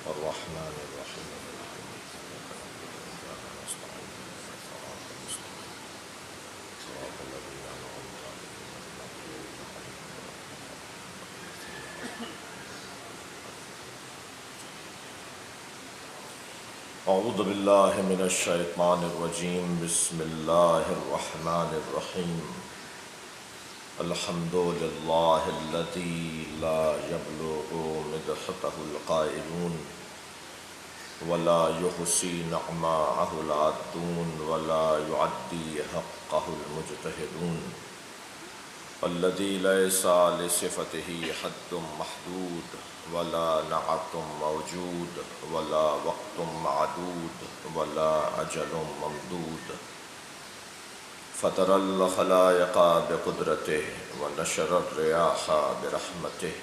الرحمن الرحیم اعوذ باللہ من الشیطان الرجیم بسم اللہ الرحمن الرحیم الحمد للہ الذی لا یبلغ مدحتہ القائلون ولا یحصی نعماءہ العادون ولا یعدی حقہ المجتہدون الذی لیس لصفتہ حد محدود ولا نعت موجود ولا وقت معدود ولا اجل ممدود فطر الخلائق بقدرته ونشر الرياح برحمته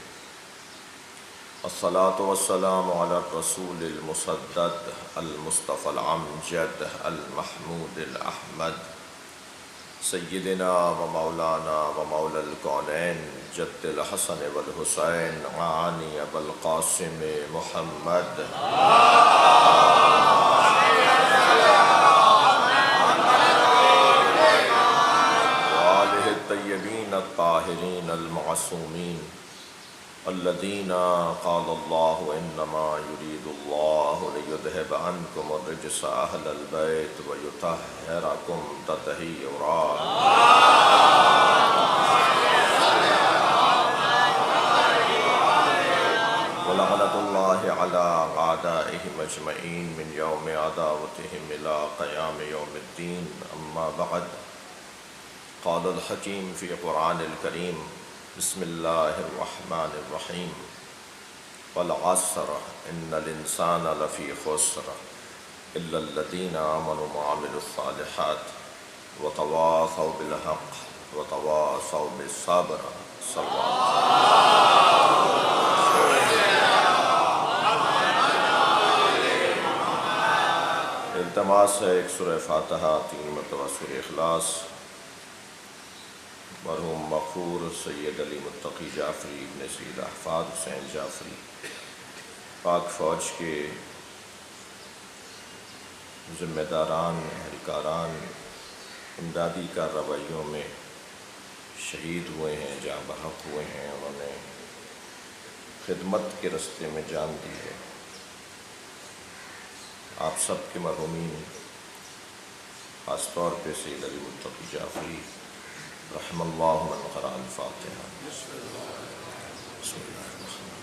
الصلاة والسلام على الرسول المسدد المصطفى العمجد المحمود الأحمد سیدنا و مولانا و مولا الکونین جد الحسن والحسین عانی ابو القاسم محمد وآلہ الطیبین الطاہرین المعصومین الذین قال اللہ انما یرید اللہ لیذہب عنکم الرجس اہل البیت ویطہرکم تطہیرا ولعنۃ اللہ علی اعدائہم اجمعین من یوم عداوتہم الی قیام یوم الدین اما بعد قال الحکیم فی قرآن الکریم بسم اللہ الرحمن الرحیم والعصر ان الانسان لفی خسر الا الذین آمنوا وعملوا الصالحات وتواصوا بالحق وتواصوا بالصبر صلی اللہ التماس ہے ایک سورہ فاتحہ 3 مرتبہ سورہ اخلاص مرحوم مغفور سید علی متقی جعفری ابن سید احفاد حسین جعفری پاک فوج کے ذمہ داران اہلکاران امدادی کارروائیوں میں شہید ہوئے ہیں جاں بحق ہوئے ہیں انہوں نے خدمت کے رستے میں جان دی ہے آپ سب کے مرحومین خاص طور پہ سید علی متقی جعفری رحم اللہ من قرأ الفاتحہ بسم اللہ الرحمن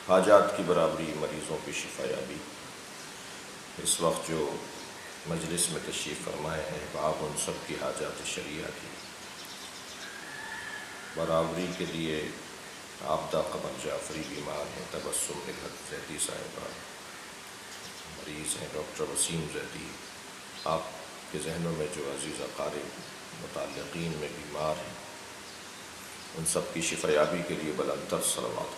حاجات کی برابری مریضوں کی شفا یابی اس وقت جو مجلس میں تشریف فرمائے ہیں آپ ان سب کی حاجات شریعہ کی برابری کے لیے عابدہ قمر جعفری بیمار ہیں تبسم نگہت زیدی صاحبہ مریض ہیں ڈاکٹر وسیم زیدی آپ کے ذہنوں میں جو عزیز اقارب متعلقین میں بیمار ہیں ان سب کی شفا یابی کے لیے بلند تر صلوات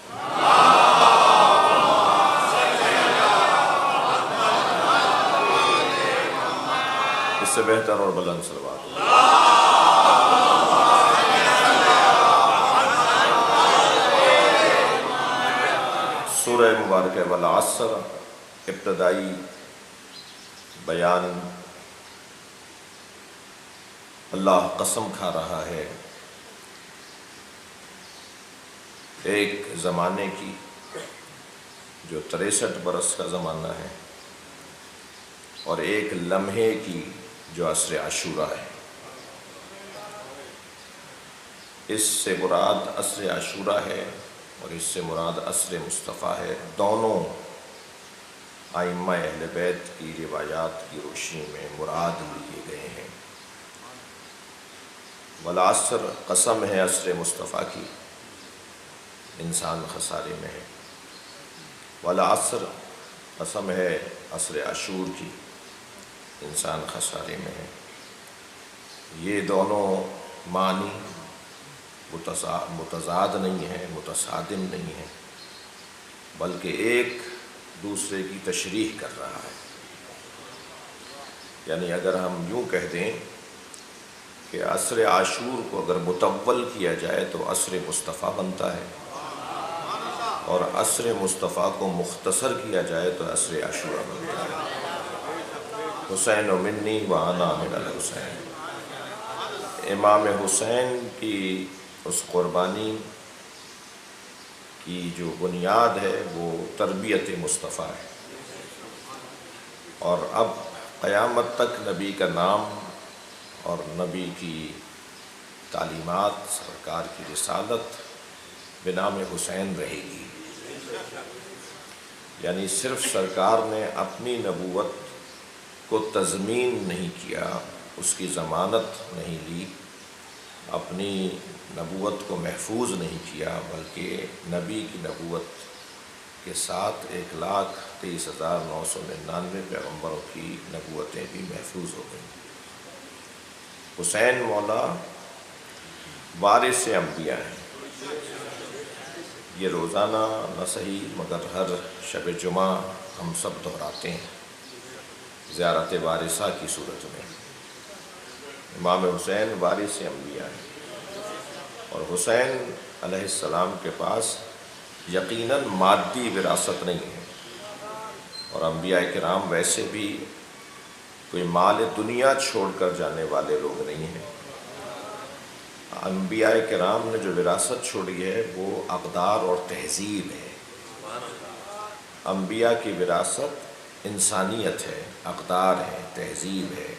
اس سے بہتر اور بلند صلوات سورہ مبارکہ والعصر ابتدائی بیان اللہ قسم کھا رہا ہے ایک زمانے کی جو 63 برس کا زمانہ ہے اور ایک لمحے کی جو عصر عاشوراء ہے اس سے مراد عصر عاشوراء ہے اور اس سے مراد عصر مصطفیٰ ہے دونوں ائمہ اہل بیت کی روایات کی روشنی میں مراد لیے گئے ہیں والعصر قسم ہے عصر مصطفیٰ کی انسان خسارے میں ہے۔ والعصر قسم ہے عصر عاشور کی، انسان خسارے میں ہے۔ یہ دونوں معنی متضاد نہیں ہیں، متصادم نہیں ہیں، بلکہ ایک دوسرے کی تشریح کر رہا ہے۔ یعنی اگر ہم یوں کہہ دیں کہ عصر عاشور کو اگر مطول کیا جائے تو عصر مصطفیٰ بنتا ہے، اور عصر مصطفیٰ کو مختصر کیا جائے تو عصر عاشور بنتا ہے۔ حسین منی وانا من الحسین، امام حسین کی اس قربانی کی جو بنیاد ہے وہ تربیت مصطفیٰ ہے، اور اب قیامت تک نبی کا نام اور نبی کی تعلیمات، سرکار کی رسالت بنام حسین رہے گی۔ یعنی صرف سرکار نے اپنی نبوت کو تضمین نہیں کیا، اس کی ضمانت نہیں لی، اپنی نبوت کو محفوظ نہیں کیا، بلکہ نبی کی نبوت کے ساتھ 1,23,999 پیغمبروں کی نبوتیں بھی محفوظ ہو گئیں۔ حسین مولا وارث انبیاء ہیں۔ یہ روزانہ نہ صحیح مگر ہر شب جمعہ ہم سب دہراتے ہیں زیارت وارثہ کی صورت میں۔ امام حسین وارث انبیاء ہیں، اور حسین علیہ السلام کے پاس یقیناً مادی وراثت نہیں ہے، اور انبیاء کرام ویسے بھی کوئی مال دنیا چھوڑ کر جانے والے لوگ نہیں ہیں۔ انبیاء کرام نے جو وراثت چھوڑی ہے وہ اقدار اور تہذیب ہے۔ انبیاء کی وراثت انسانیت ہے، اقدار ہے، تہذیب ہے،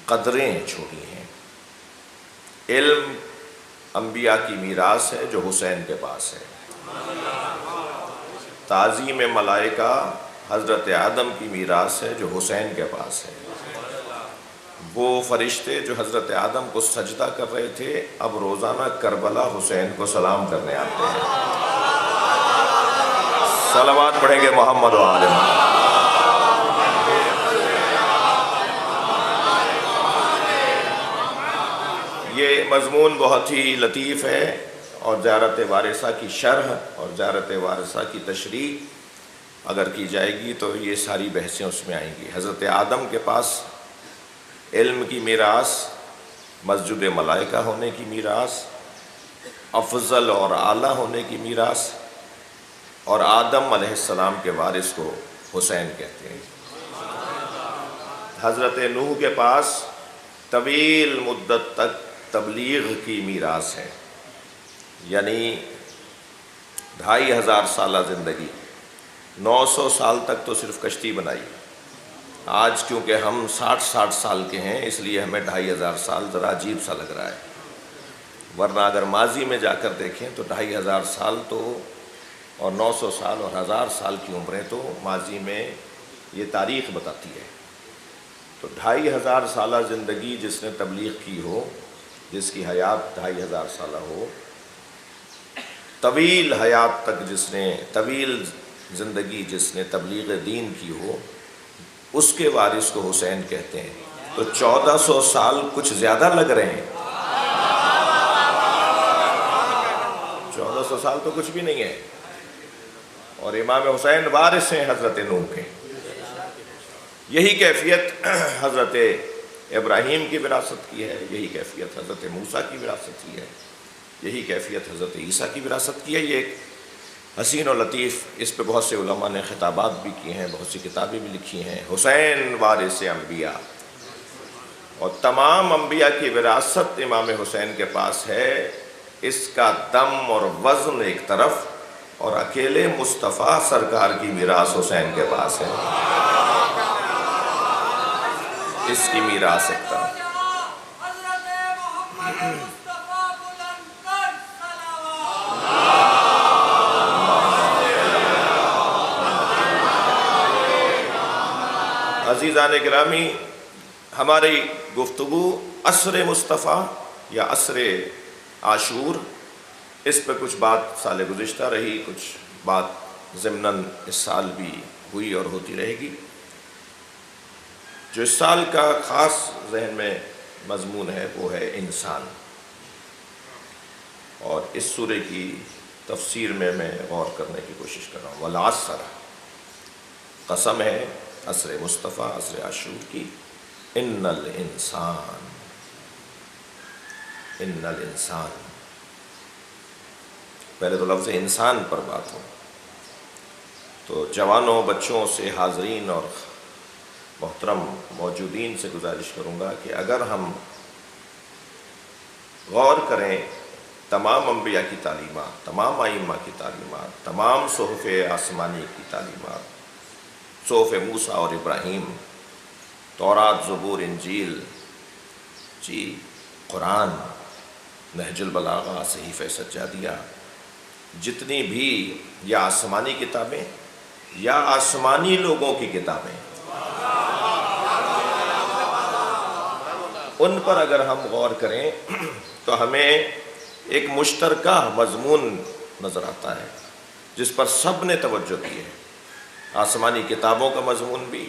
قدریں چھوڑی ہیں۔ علم انبیاء کی میراث ہے جو حسین کے پاس ہے۔ تعظیم ملائکہ حضرت آدم کی میراث ہے جو حسین کے پاس ہے۔ وہ فرشتے جو حضرت آدم کو سجدہ کر رہے تھے اب روزانہ کربلا حسین کو سلام کرنے آتے ہیں۔ صلوات پڑھیں گے محمد و آل محمد۔ یہ مضمون بہت ہی لطیف ہے، اور زیارت وارثہ کی شرح اور زیارت وارثہ کی تشریح اگر کی جائے گی تو یہ ساری بحثیں اس میں آئیں گی۔ حضرت آدم کے پاس علم کی میراث، مسجد ملائکہ ہونے کی میراث، افضل اور اعلیٰ ہونے کی میراث، اور آدم علیہ السلام کے وارث کو حسین کہتے ہیں۔ حضرت نوح کے پاس طویل مدت تک تبلیغ کی میراث ہے، یعنی 2500 سالہ زندگی، 900 سال تک تو صرف کشتی بنائی۔ آج کیونکہ ہم 60 سال کے ہیں اس لیے ہمیں 2500 سال ذرا عجیب سا لگ رہا ہے، ورنہ اگر ماضی میں جا کر دیکھیں تو 2500 سال تو، اور 900 سال اور 1000 سال کی عمریں تو ماضی میں یہ تاریخ بتاتی ہے۔ تو 2500 سالہ زندگی جس نے تبلیغ کی ہو، جس کی حیات 2500 سالہ ہو، طویل حیات تک جس نے، طویل زندگی جس نے تبلیغ دین کی ہو، اس کے وارث کو حسین کہتے ہیں۔ تو 1400 سال کچھ زیادہ لگ رہے ہیں، 1400 سال تو کچھ بھی نہیں ہے، اور امام حسین وارث ہیں حضرت نوح کے۔ یہی کیفیت حضرت ابراہیم کی وراثت کی ہے، یہی کیفیت حضرت موسیٰ کی وراثت کی ہے، یہی کیفیت حضرت عیسیٰ کی وراثت کی ہے۔ یہ ایک حسین و لطیف، اس پہ بہت سے علماء نے خطابات بھی کیے ہیں، بہت سی کتابیں بھی لکھی ہیں۔ حسین وارث انبیاء، اور تمام انبیاء کی وراثت امام حسین کے پاس ہے۔ اس کا دم اور وزن ایک طرف، اور اکیلے مصطفیٰ سرکار کی میراث حسین کے پاس ہے، اس کی میراث ایک طرف۔ عزیزان گرامی، ہماری گفتگو عصر مصطفیٰ یا عصر عاشور اس پہ کچھ بات سال گزشتہ رہی، کچھ بات ضمناً اس سال بھی ہوئی اور ہوتی رہے گی۔ جو اس سال کا خاص ذہن میں مضمون ہے وہ ہے انسان، اور اس سورہ کی تفسیر میں غور کرنے کی کوشش کر رہا ہوں۔ والعصر، قسم ہے عصر مصطفیٰ، عصر عاشور کی، ان الانسان، ان الانسان، پہلے تو لفظ انسان پر بات ہو تو جوانوں، بچوں سے، حاضرین اور محترم موجودین سے گزارش کروں گا کہ اگر ہم غور کریں تمام انبیاء کی تعلیمات، تمام ائمہ کی تعلیمات، تمام صحف آسمانی کی تعلیمات، صحف موسیٰ اور ابراہیم، تورات، زبور، انجیل، قرآن، نہج البلاغہ، صحیفہ سجادیہ، جتنی بھی یا آسمانی کتابیں یا آسمانی لوگوں کی کتابیں، ان پر اگر ہم غور کریں تو ہمیں ایک مشترکہ مضمون نظر آتا ہے جس پر سب نے توجہ کی ہے۔ آسمانی کتابوں کا مضمون بھی،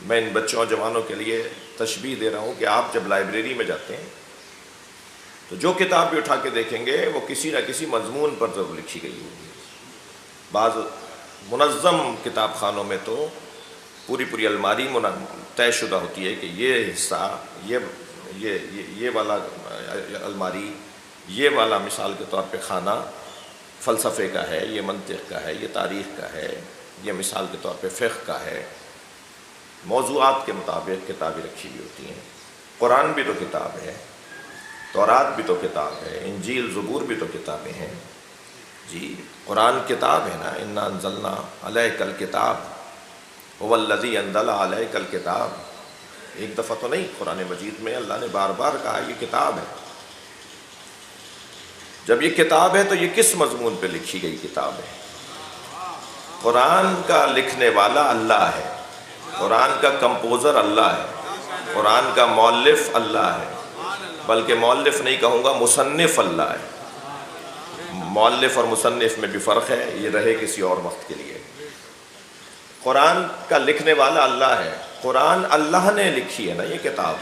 میں ان بچوں جوانوں کے لیے تشبیہ دے رہا ہوں کہ آپ جب لائبریری میں جاتے ہیں تو جو کتاب بھی اٹھا کے دیکھیں گے وہ کسی نہ کسی مضمون پر ضرور لکھی گئی ہوگی۔ بعض منظم کتاب خانوں میں تو پوری الماری طے شدہ ہوتی ہے کہ یہ حصہ، یہ والا الماری، یہ والا مثال کے طور پہ خانہ فلسفے کا ہے، یہ منطق کا ہے، یہ تاریخ کا ہے، یہ مثال کے طور پہ فقہ کا ہے۔ موضوعات کے مطابق کتابیں رکھی ہوئی ہوتی ہیں۔ قرآن بھی تو کتاب ہے، تورات بھی تو کتاب ہے، انجیل، زبور بھی تو کتابیں ہیں۔ قرآن کتاب ہے نا، انا انزلنا علیک الکتاب هو الذی انزل علیک الکتاب، ایک دفعہ تو نہیں، قرآن مجید میں اللہ نے بار بار کہا یہ کتاب ہے۔ جب یہ کتاب ہے تو یہ کس مضمون پہ لکھی گئی کتاب ہے؟ قرآن کا لکھنے والا اللہ ہے، قرآن کا کمپوزر اللہ ہے، قرآن کا مؤلف اللہ ہے، بلکہ مؤلف نہیں کہوں گا، مصنف اللہ ہے۔ مؤلف اور مصنف میں بھی فرق ہے، یہ رہے کسی اور وقت کے لیے۔ قرآن کا لکھنے والا اللہ ہے، قرآن اللہ نے لکھی ہے نا یہ کتاب۔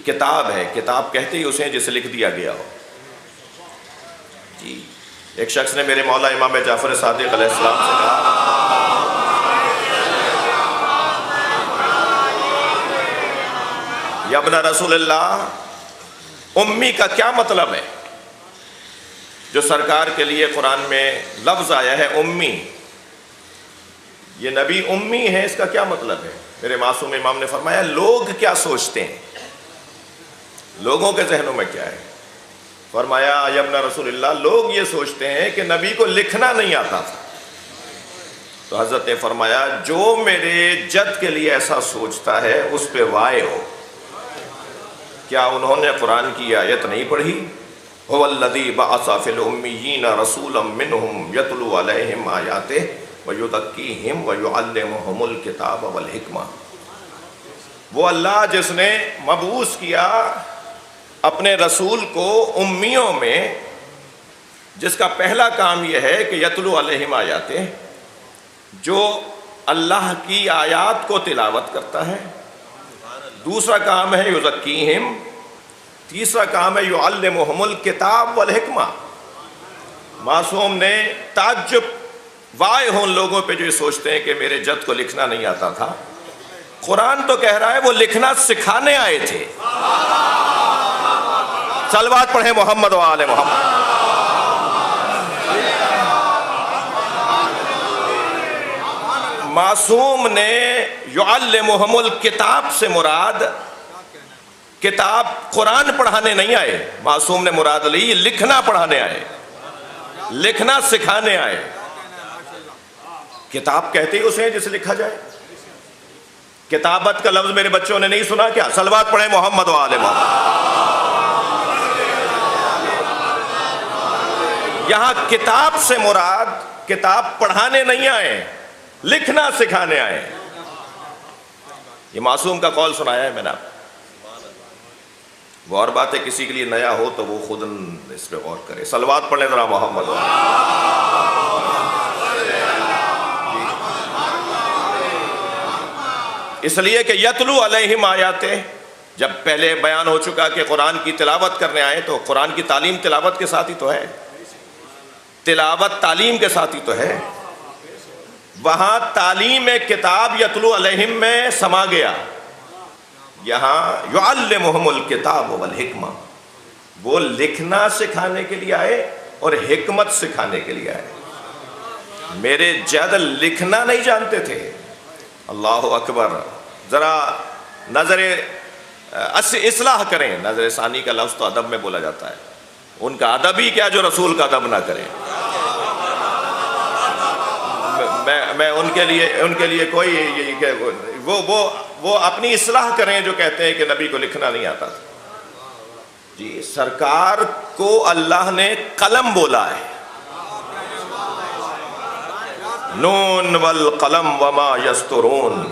کتاب ہے، کتاب کہتے ہی اسے جسے لکھ دیا گیا ہو۔ ایک شخص نے میرے مولا امام جعفر صادق علیہ السلام سے کہا، یا ابن رسول اللہ، امی کا کیا مطلب ہے؟ جو سرکار کے لیے قرآن میں لفظ آیا ہے امی، یہ نبی امی ہے، اس کا کیا مطلب ہے؟ میرے معصوم امام نے فرمایا لوگ کیا سوچتے ہیں، لوگوں کے ذہنوں میں کیا ہے؟ فرمایا یا ابن رسول اللہ، لوگ یہ سوچتے ہیں کہ نبی کو لکھنا نہیں آتا تھا۔ تو حضرت نے فرمایا جو میرے جد کے لیے ایسا سوچتا ہے اس پہ وائے ہو۔ کیا انہوں نے قرآن کی آیت نہیں پڑھی؟ هو الذی بعث فی الامیین رسولا منہم یتلو علیہم آیاتہ ویزکیہم ویعلمہم الکتاب والحکمہ۔ وہ اللہ جس نے مبعوث کیا اپنے رسول کو امیوں میں، جس کا پہلا کام یہ ہے کہ یتلو علیہم آیاتہ، جو اللہ کی آیات کو تلاوت کرتا ہے، دوسرا کام ہے یزکیہم، تیسرا کام ہے یعلمہم الکتاب والحکمہ۔ معصوم نے تعجب وائے ہوں لوگوں پہ جو یہ سوچتے ہیں کہ میرے جد کو لکھنا نہیں آتا تھا۔ قرآن تو کہہ رہا ہے وہ لکھنا سکھانے آئے تھے۔ صلوات پڑھیں محمد و آل محمد۔ معصوم نے یعلمہم الکتاب سے مراد کتاب قرآن پڑھانے نہیں آئے، معصوم نے مراد لی لکھنا پڑھانے آئے، لکھنا سکھانے آئے۔ کتاب کہتے ہی اسے جسے لکھا جائے۔ کتابت کا لفظ میرے بچوں نے نہیں سنا کیا؟ صلوات پڑھیں محمد و آل محمد۔ یہاں کتاب سے مراد کتاب پڑھانے نہیں آئے، لکھنا سکھانے آئے۔ یہ معصوم کا قول سنایا ہے میں نے آپ۔ وہ اور بات ہے کسی کے لیے نیا ہو تو وہ خود اس پہ غور کرے. صلوات پڑھ لیں ذرا محمد. اس لیے کہ یتلو علیہم آیاتہ، جب پہلے بیان ہو چکا کہ قرآن کی تلاوت کرنے آئے تو قرآن کی تعلیم تلاوت کے ساتھ ہی تو ہے، تلاوت تعلیم کے ساتھ ہی تو ہے. وہاں تعلیم کتاب یتلو علیہم میں سما گیا، یہاں یعلمہم الکتاب والحکمہ، وہ لکھنا سکھانے کے لیے آئے اور حکمت سکھانے کے لیے آئے. میرے جد لکھنا نہیں جانتے تھے. اللہ اکبر. ذرا نظر اصلاح کریں. نظر ثانی کا لفظ تو ادب میں بولا جاتا ہے، ان کا ادب ہی کیا جو رسول کا ادب نہ کریں. میں ان کے لیے کوئی وہ اپنی اصلاح کریں جو کہتے ہیں کہ نبی کو لکھنا نہیں آتا تھا. جی سرکار کو اللہ نے قلم بولا ہے. نون والقلم وما یسطرون،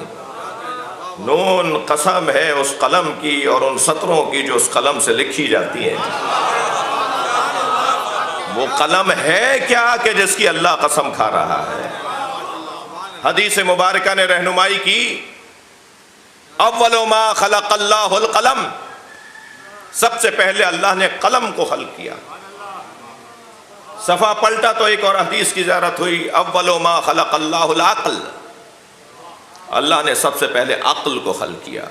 نون قسم ہے اس قلم کی اور ان سطروں کی جو اس قلم سے لکھی جاتی ہیں. وہ قلم ہے کیا کہ جس کی اللہ قسم کھا رہا ہے. حدیث مبارکہ نے رہنمائی کی، اول ما خلق اللہ القلم، سب سے پہلے اللہ نے قلم کو خلق کیا. صفحہ پلٹا تو ایک اور حدیث کی زیارت ہوئی، اول ما خلق اللہ العقل، اللہ نے سب سے پہلے عقل کو خلق کیا.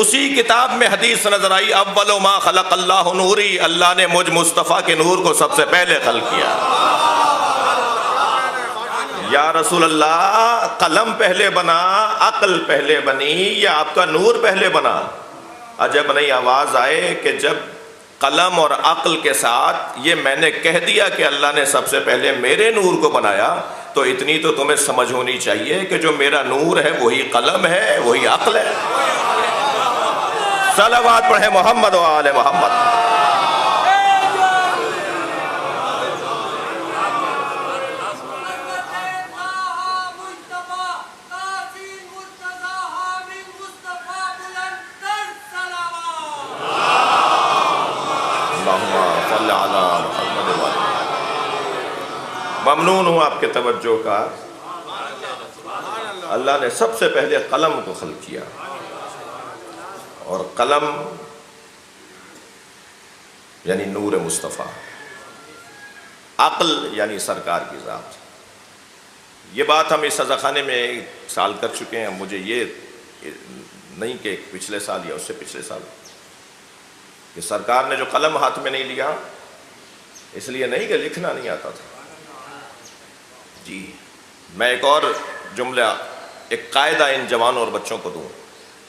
اسی کتاب میں حدیث نظر آئی، اول ما خلق اللہ نوری، اللہ نے مجھ مصطفیٰ کے نور کو سب سے پہلے خلق کیا. یا رسول اللہ، قلم پہلے بنا، عقل پہلے بنی، یا آپ کا نور پہلے بنا؟ عجب نہیں آواز آئے کہ جب قلم اور عقل کے ساتھ یہ میں نے کہہ دیا کہ اللہ نے سب سے پہلے میرے نور کو بنایا، تو اتنی تو تمہیں سمجھ ہونی چاہیے کہ جو میرا نور ہے وہی قلم ہے، وہی عقل ہے. صلوات پڑھیں محمد و آل محمد. ممنون ہوں آپ کے توجہ کا. اللہ نے سب سے پہلے قلم کو خلق کیا، اور قلم یعنی نور مصطفیٰ، عقل یعنی سرکار کی ذات. یہ بات ہم اس سزا خانے میں ایک سال کر چکے ہیں. مجھے یہ نہیں کہ پچھلے سال یا اس سے پچھلے سال کہ سرکار نے جو قلم ہاتھ میں نہیں لیا، اس لیے نہیں کہ لکھنا نہیں آتا تھا. جی میں ایک اور جملہ، ایک قاعدہ ان جوانوں اور بچوں کو دوں.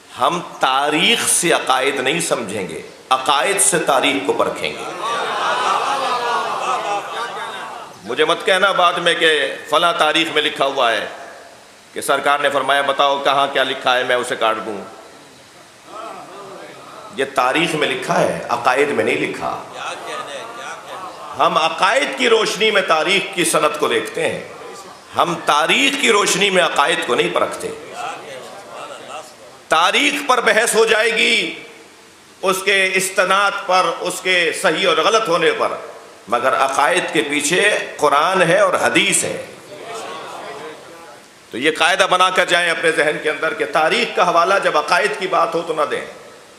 ہم تاریخ سے عقائد نہیں سمجھیں گے، عقائد سے تاریخ کو پرکھیں گے. مجھے مت کہنا بعد میں کہ فلاں تاریخ میں لکھا ہوا ہے کہ سرکار نے فرمایا بتاؤ کہاں کیا لکھا ہے، میں اسے کاٹ دوں. یہ تاریخ میں لکھا ہے، عقائد میں نہیں لکھا. ہم عقائد کی روشنی میں تاریخ کی سند کو دیکھتے ہیں، ہم تاریخ کی روشنی میں عقائد کو نہیں پرکھتے. تاریخ پر بحث ہو جائے گی، اس کے استناد پر، اس کے صحیح اور غلط ہونے پر، مگر عقائد کے پیچھے قرآن ہے اور حدیث ہے. تو یہ قاعدہ بنا کر جائیں اپنے ذہن کے اندر کہ تاریخ کا حوالہ جب عقائد کی بات ہو تو نہ دیں.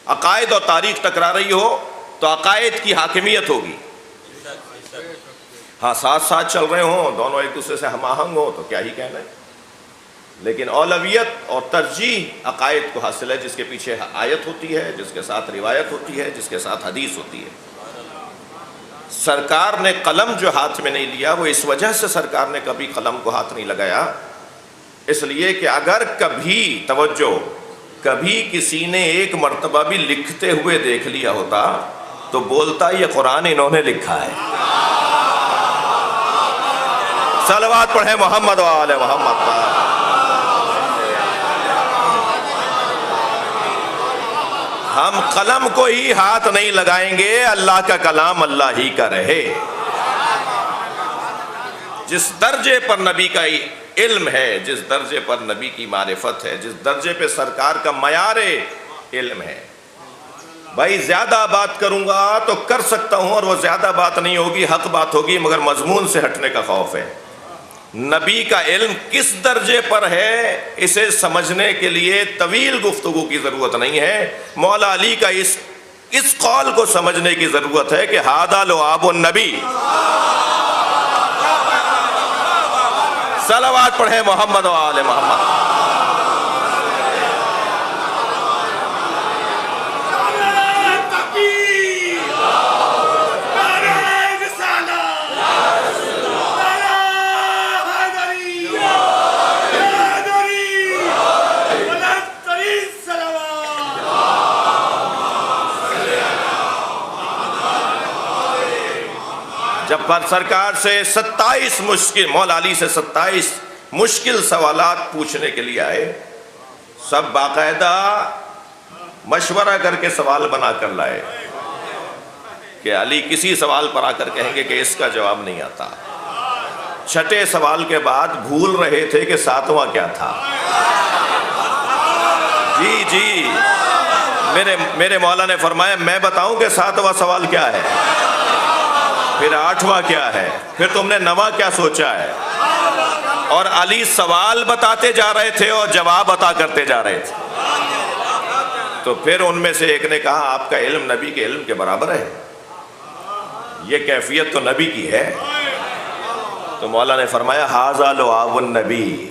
عقائد اور تاریخ ٹکرا رہی ہو تو عقائد کی حاکمیت ہوگی. ہاں ساتھ ساتھ چل رہے ہوں، دونوں ایک دوسرے سے ہم آہنگ ہوں تو کیا ہی کہنا ہے. لیکن اولویت اور ترجیح عقائد کو حاصل ہے، جس کے پیچھے آیت ہوتی ہے، جس کے ساتھ روایت ہوتی ہے، جس کے ساتھ حدیث ہوتی ہے. سرکار نے قلم جو ہاتھ میں نہیں لیا، وہ اس وجہ سے سرکار نے کبھی قلم کو ہاتھ نہیں لگایا، اس لیے کہ اگر کبھی توجہ کبھی کسی نے ایک مرتبہ بھی لکھتے ہوئے دیکھ لیا ہوتا تو بولتا یہ قرآن انہوں نے لکھا ہے. صلوات پڑھیں محمد و آل محمد پر. ہم قلم کو ہی ہاتھ نہیں لگائیں گے، اللہ کا کلام اللہ ہی کا رہے. جس درجے پر نبی کا علم ہے، جس درجے پر نبی کی معرفت ہے، جس درجے پہ سرکار کا معیار علم ہے، بھائی زیادہ بات کروں گا تو کر سکتا ہوں، اور وہ زیادہ بات نہیں ہوگی، حق بات ہوگی، مگر مضمون سے ہٹنے کا خوف ہے۔ نبی کا علم کس درجے پر ہے اسے سمجھنے کے لیے طویل گفتگو کی ضرورت نہیں ہے، مولا علی کا اس قول کو سمجھنے کی ضرورت ہے کہ ھذا لعاب النبی۔ صلوات پڑھیں محمد و آل محمد۔ جب پر سرکار سے 27 مشکل، مولا علی سے 27 مشکل سوالات پوچھنے کے لیے آئے، سب باقاعدہ مشورہ کر کے سوال بنا کر لائے کہ علی کسی سوال پر آ کر کہیں گے کہ اس کا جواب نہیں آتا۔ چھٹے سوال کے بعد بھول رہے تھے کہ ساتواں کیا تھا۔ جی میرے مولا نے فرمایا میں بتاؤں کہ ساتواں سوال کیا ہے، پھر آٹھواں کیا ہے، پھر تم نے نواں کیا سوچا ہے۔ اور علی سوال بتاتے جا رہے تھے اور جواب عطا کرتے جا رہے تھے۔ تو پھر ان میں سے ایک نے کہا آپ کا علم نبی کے علم کے برابر ہے، یہ کیفیت تو نبی کی ہے۔ تو مولا نے فرمایا ھذا لعاب النبی،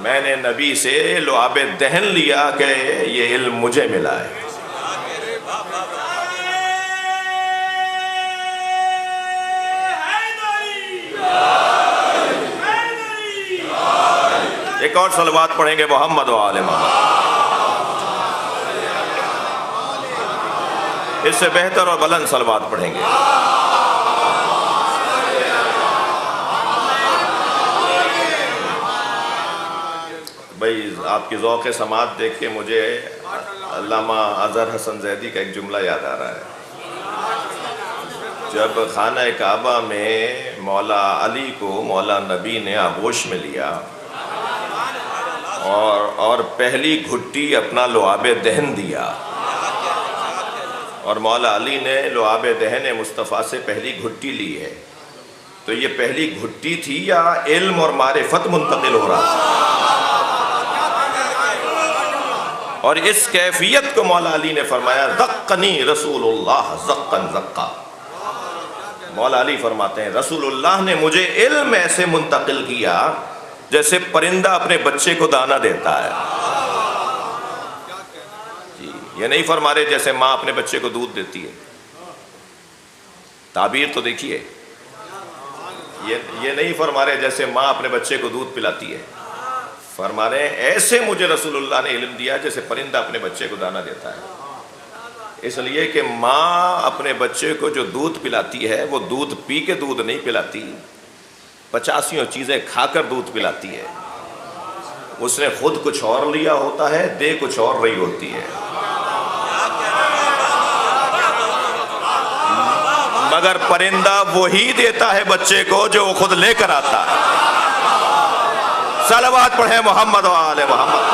میں نے نبی سے لعاب دہن لیا کہ یہ علم مجھے ملا ہے۔ ایک اور صلوات پڑھیں گے محمد و آل محمد۔ اس سے بہتر اور بلند صلوات پڑھیں گے۔ بھائی آپ کی ذوق سماعت دیکھ کے مجھے علامہ اظہر حسن زیدی کا ایک جملہ یاد آ رہا ہے۔ جب خانہ کعبہ میں مولا علی کو مولا نبی نے آغوش میں لیا اور پہلی گھٹی اپنا لعاب دہن دیا، اور مولا علی نے لعاب دہن مصطفیٰ سے پہلی گھٹی لی ہے، تو یہ پہلی گھٹی تھی یا علم اور معرفت منتقل ہو رہا تھا؟ اور اس کیفیت کو مولا علی نے فرمایا ذقنی رسول اللہ ذقن ذقا۔ مولا علی فرماتے ہیں رسول اللہ نے مجھے علم ایسے منتقل کیا جیسے پرندہ اپنے بچے کو دانہ دیتا ہے۔ جی یہ نہیں فرما رہے جیسے ماں اپنے بچے کو دودھ دیتی ہے، تعبیر تو دیکھیے، یہ نہیں فرما رہے جیسے ماں اپنے بچے کو دودھ پلاتی ہے، فرما رہے ہیں ایسے مجھے رسول اللہ نے علم دیا جیسے پرندہ اپنے بچے کو دانہ دیتا ہے۔ اس لیے کہ ماں اپنے بچے کو جو دودھ پلاتی ہے وہ دودھ پی کے دودھ نہیں پلاتی، 85 چیزیں کھا کر دودھ پلاتی ہے۔ اس نے خود کچھ اور لیا ہوتا ہے، دے کچھ اور رہی ہوتی ہے، مگر پرندہ وہی دیتا ہے بچے کو جو وہ خود لے کر آتا ہے۔ صلوات پڑھیں محمد و آل محمد۔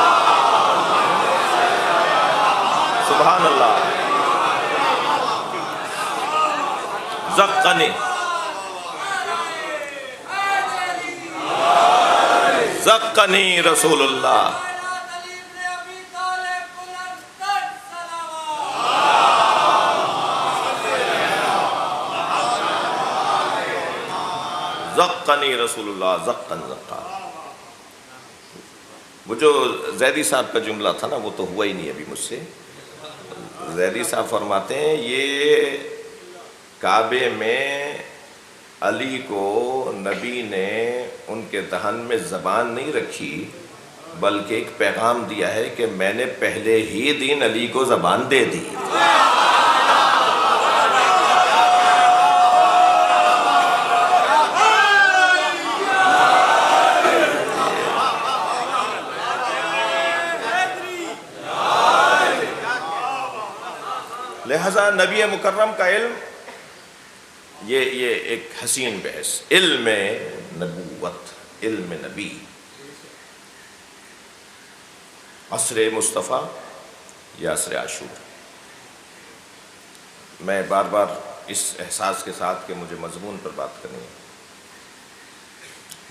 سبحان اللہ۔ زقنی زقنی رسول اللہ۔ زقنی رسول اللہ زقن زقا۔ وہ جو زیدی صاحب کا جملہ تھا نا وہ تو ہوا ہی نہیں ابھی مجھ سے۔ زیدی صاحب فرماتے ہیں یہ کعبے میں علی کو نبی نے ان کے دہن میں زبان نہیں رکھی بلکہ ایک پیغام دیا ہے کہ میں نے پہلے ہی دن علی کو زبان دے دی۔ لہذا نبی مکرم کا علم یہ ایک حسین بحث، علم نبوت، علم نبی، عصر مصطفیٰ یا عصر عاشور۔ میں بار بار اس احساس کے ساتھ کہ مجھے مضمون پر بات کرنی ہے،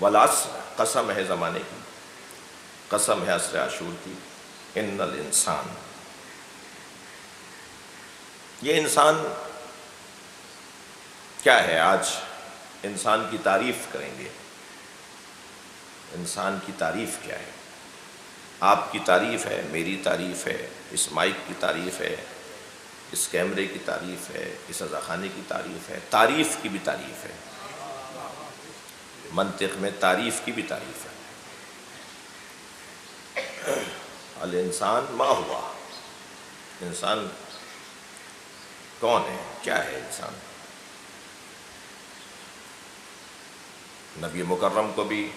والعصر، قسم ہے زمانے کی، قسم ہے عصر عاشور کی، ان الانسان، یہ انسان کیا ہے؟ آج انسان کی تعریف کریں گے۔ انسان کی تعریف کیا ہے؟ آپ کی تعریف ہے، میری تعریف ہے، اس مائک کی تعریف ہے، اس کیمرے کی تعریف ہے، اس اذاخانے کی تعریف ہے، تعریف کی بھی تعریف ہے، منطق میں تعریف کی بھی تعریف ہے۔ الانسان ما ہوا، انسان کون ہے، کیا ہے انسان؟ نبی مکرم کو بھی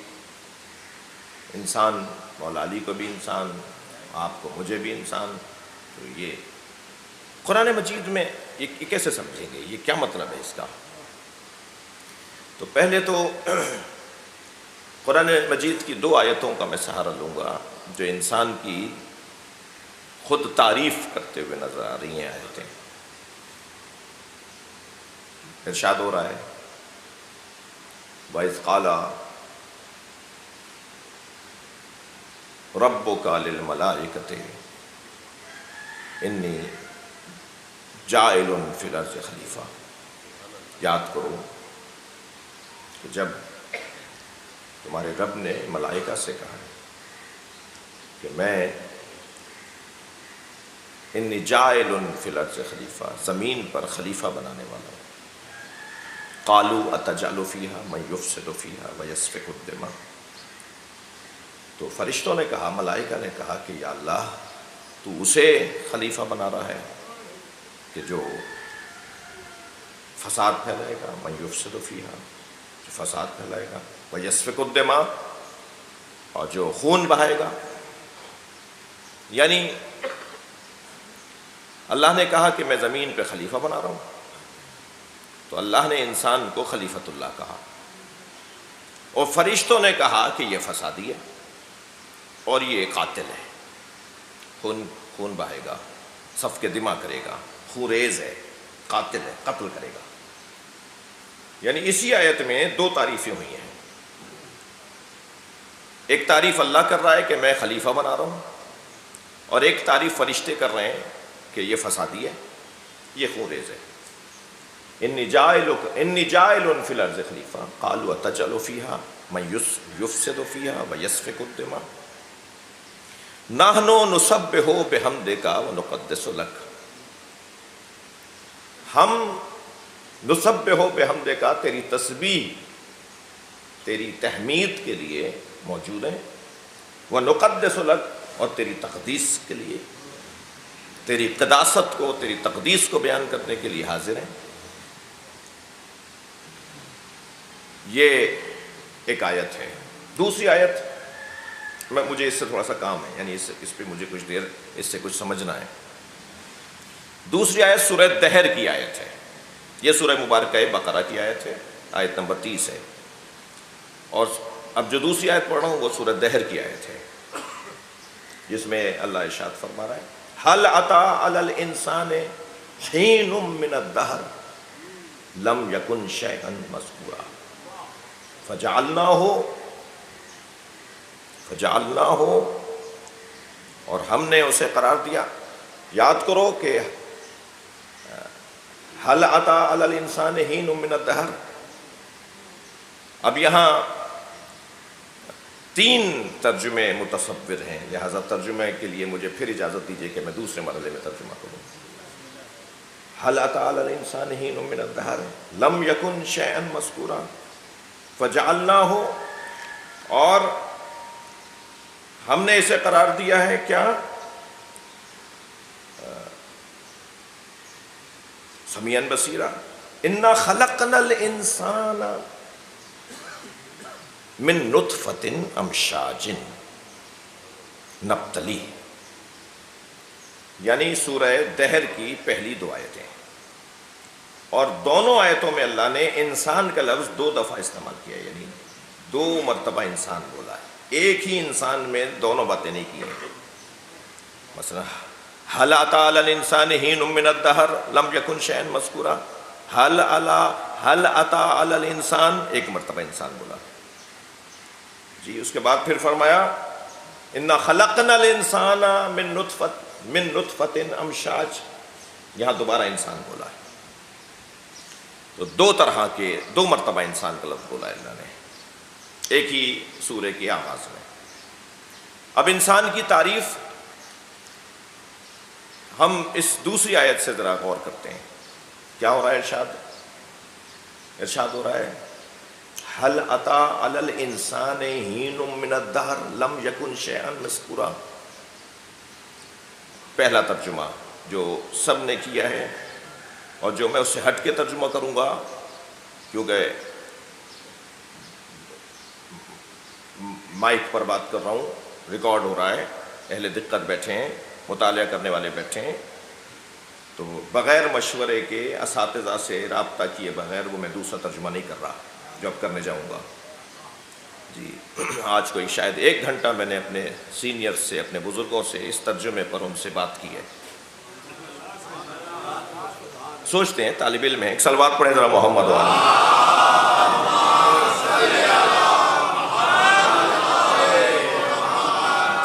انسان، مولا علی کو بھی انسان، آپ کو مجھے بھی انسان۔ تو یہ قرآن مجید میں یہ کیسے سمجھیں گے؟ یہ کیا مطلب ہے اس کا؟ تو پہلے تو قرآن مجید کی 2 آیتوں کا میں سہارا لوں گا جو انسان کی خود تعریف کرتے ہوئے نظر آ رہی ہیں آیتیں۔ ارشاد ہو رہا ہے وَإِذْ قَالَ رَبُّكَ لِلْمَلَائِكَةِ إِنِّي جَاعِلٌ فِي الْأَرْضِ خلیفہ۔ یاد کرو کہ جب تمہارے رب نے ملائکہ سے کہا کہ میں انی جاعل فی الارض خلیفہ، زمین پر خلیفہ بنانے والا ہوں۔ قالوا اتجعل فیہا من یفسد فیہا ویسفک الدماء، تو فرشتوں نے کہا، ملائکہ نے کہا کہ یا اللہ تو اسے خلیفہ بنا رہا ہے کہ جو فساد پھیلائے گا، من یفسد فیہا، جو فساد پھیلائے گا، ویسفک الدماء، اور جو خون بہائے گا۔ یعنی اللہ نے کہا کہ میں زمین پہ خلیفہ بنا رہا ہوں، تو اللہ نے انسان کو خلیفۃ اللہ کہا، اور فرشتوں نے کہا کہ یہ فسادی ہے اور یہ قاتل ہے، خون بہائے گا، سفک دماء کرے گا، خوریز ہے، قاتل ہے، قتل کرے گا۔ یعنی اسی آیت میں 2 تعریفیں ہوئی ہیں۔ ایک تعریف اللہ کر رہا ہے کہ میں خلیفہ بنا رہا ہوں، اور ایک تعریف فرشتے کر رہے ہیں کہ یہ فسادی ہے، یہ خوریز ہے۔ انی جاعل فی الارض خلیفہ قالوا اتجعل فیہا من یفسد فیہا ویسفک الدماء نحن نسبح بحمدک ونقدس لک، ہم نسبح بحمدک، تیری تسبیح، تیری تحمید کے لیے موجود ہیں، ونقدس لک، اور تیری تقدیس کے لیے، تیری قداست کو، تیری تقدیس کو بیان کرنے کے لیے حاضر ہیں۔ یہ ایک آیت ہے۔ دوسری آیت مجھے اس سے تھوڑا سا کام ہے، یعنی اس پہ مجھے کچھ دیر اس سے کچھ سمجھنا ہے۔ دوسری آیت سورہ دہر کی آیت ہے، یہ سورہ مبارکہ بقرہ کی آیت ہے، آیت نمبر 30 ہے، اور اب جو دوسری آیت پڑھ رہا ہوں وہ سورہ دہر کی آیت ہے، جس میں اللہ ارشاد فرما رہا ہے هل أتى على الإنسان حين من الدهر لم يكن شيئا مذكورا فجعلناه، اور ہم نے اسے قرار دیا۔ یاد کرو کہ هل أتى على الإنسان حين من الدهر، اب یہاں 3 ترجمے متصور ہیں، لہذا ترجمے کے لیے مجھے پھر اجازت دیجیے کہ میں دوسرے مرحلے میں ترجمہ کروں۔ هل أتى على الإنسان حين من الدهر لم يكن شيئا مذكورا فجعلناه، اور ہم نے اسے قرار دیا ہے کیا؟ سمیعا بصیرا، انا خلقنا الانسان من نطفۃ امشاج نبتلیہ، یعنی سورہ دہر کی پہلی 2 آیتیں، اور دونوں آیتوں میں اللہ نے انسان کا لفظ 2 دفعہ استعمال کیا، یعنی 2 مرتبہ انسان بولا ہے، ایک ہی انسان میں دونوں باتیں نہیں کی ہیں۔ مثلا هل أتى على الإنسان حين من الدهر لم يكن شيئا مذكورا. هل أتى على الإنسان ایک مرتبہ انسان بولا جی. اس کے بعد پھر فرمایا انا خلقنا الانسان من نطفۃ امشاج. یہاں دوبارہ انسان بولا ہے. تو دو طرح کے دو مرتبہ انسان کا لفظ بولا ہے اللہ نے ایک ہی سورہ کی آغاز میں. اب انسان کی تعریف ہم اس دوسری آیت سے ذرا غور کرتے ہیں. کیا ہو رہا ہے؟ ارشاد ہو رہا ہے هل أتى على الإنسان حين من الدهر لم يكن شيئا مذكورا. پہلا ترجمہ جو سب نے کیا ہے اور جو میں اس سے ہٹ کے ترجمہ کروں گا کیونکہ مائک پر بات کر رہا ہوں, ریکارڈ ہو رہا ہے, اہل دقت بیٹھے ہیں, مطالعہ کرنے والے بیٹھے ہیں, تو بغیر مشورے کے اساتذہ سے رابطہ کیے بغیر وہ میں دوسرا ترجمہ نہیں کر رہا جو اب کرنے جاؤں گا جی. آج کوئی شاید 1 گھنٹہ میں نے اپنے سینئر سے, اپنے بزرگوں سے اس ترجمے پر ان سے بات کی ہے. سوچتے ہیں طالب علم ہیں, ایک صلوات پڑھیں ذرا محمد والا.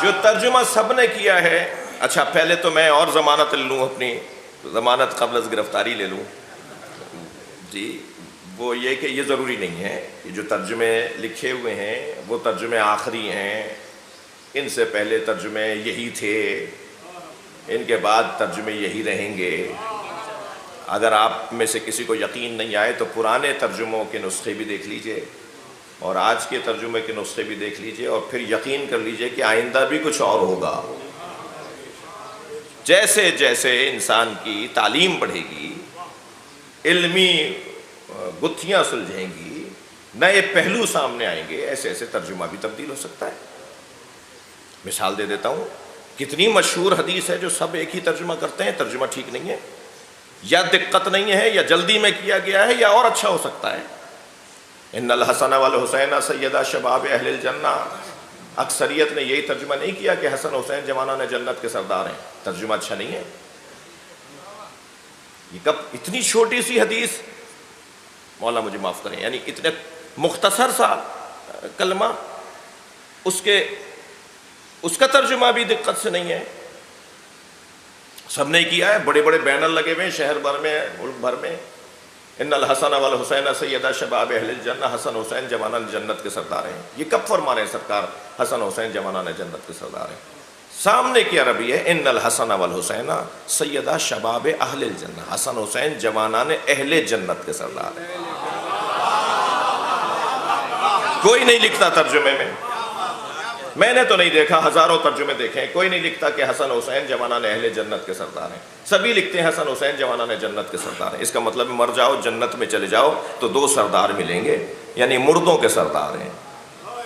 جو ترجمہ سب نے کیا ہے, اچھا پہلے تو میں اور ضمانت لے لوں, اپنی ضمانت قبل از گرفتاری لے لوں جی. وہ یہ کہ یہ ضروری نہیں ہے کہ جو ترجمے لکھے ہوئے ہیں وہ ترجمے آخری ہیں, ان سے پہلے ترجمے یہی تھے, ان کے بعد ترجمے یہی رہیں گے. اگر آپ میں سے کسی کو یقین نہیں آئے تو پرانے ترجموں کے نسخے بھی دیکھ لیجئے اور آج کے ترجمے کے نسخے بھی دیکھ لیجئے اور پھر یقین کر لیجئے کہ آئندہ بھی کچھ اور ہوگا. جیسے جیسے انسان کی تعلیم بڑھے گی, علمی گتھیاں سلجھیں گی, نئے پہلو سامنے آئیں گے, ایسے ایسے ترجمہ بھی تبدیل ہو سکتا ہے. مثال دے دیتا ہوں, کتنی مشہور حدیث ہے جو سب ایک ہی ترجمہ کرتے ہیں, ترجمہ ٹھیک نہیں ہے, یا دقت نہیں ہے, یا جلدی میں کیا گیا ہے, یا اور اچھا ہو سکتا ہے. ان الحسن والحسین سیدا شباب اہل الجنہ. اکثریت نے یہی ترجمہ نہیں کیا کہ حسن حسین جوانان جنت کے سردار ہیں. ترجمہ اچھا نہیں ہے. یہ کب اتنی چھوٹی سی حدیث, مولا مجھے معاف کریں, یعنی اتنے مختصر سا کلمہ, اس کا ترجمہ بھی دقت سے نہیں ہے. سب نے کیا ہے, بڑے بڑے بینر لگے ہوئے ہیں شہر بھر میں, ملک بھر میں. ان الحسن والحسین سیدا شباب اہل الجنہ. حسن حسین جوانان جنت کے سردار ہیں. یہ کب فرما رہے ہیں سرکار حسن حسین جوانان جنت کے سردار ہیں؟ سامنے کی عربی ہے ان الحسن والحسین سیدا شباب اہل الجنہ. حسن حسین جوانان اہل جنت کے سردار ہیں. کوئی نہیں لکھتا ترجمے میں نے تو نہیں دیکھا, ہزاروں ترجمے دیکھے ہیں, کوئی نہیں لکھتا کہ حسن حسین جوانان اہل جنت کے سردار ہیں. سبھی لکھتے ہیں حسن حسین جوانان جنت کے سردار ہیں. اس کا مطلب مر جاؤ جنت میں چلے جاؤ تو 2 سردار ملیں گے, یعنی مردوں کے سردار ہیں.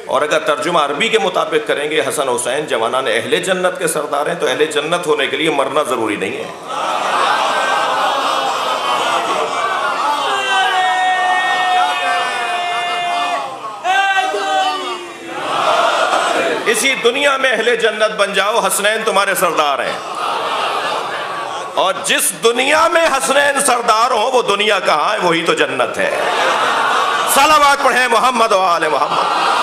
اور اگر ترجمہ عربی کے مطابق کریں گے حسن حسین جوانان اہل جنت کے سردار ہیں, تو اہل جنت ہونے کے لیے مرنا ضروری نہیں ہے. اسی دنیا میں اہل جنت بن جاؤ, حسنین تمہارے سردار ہیں. اور جس دنیا میں حسنین سردار ہوں وہ دنیا کہاں ہے؟ وہی تو جنت ہے. صلوات پڑھیں محمد و آل محمد.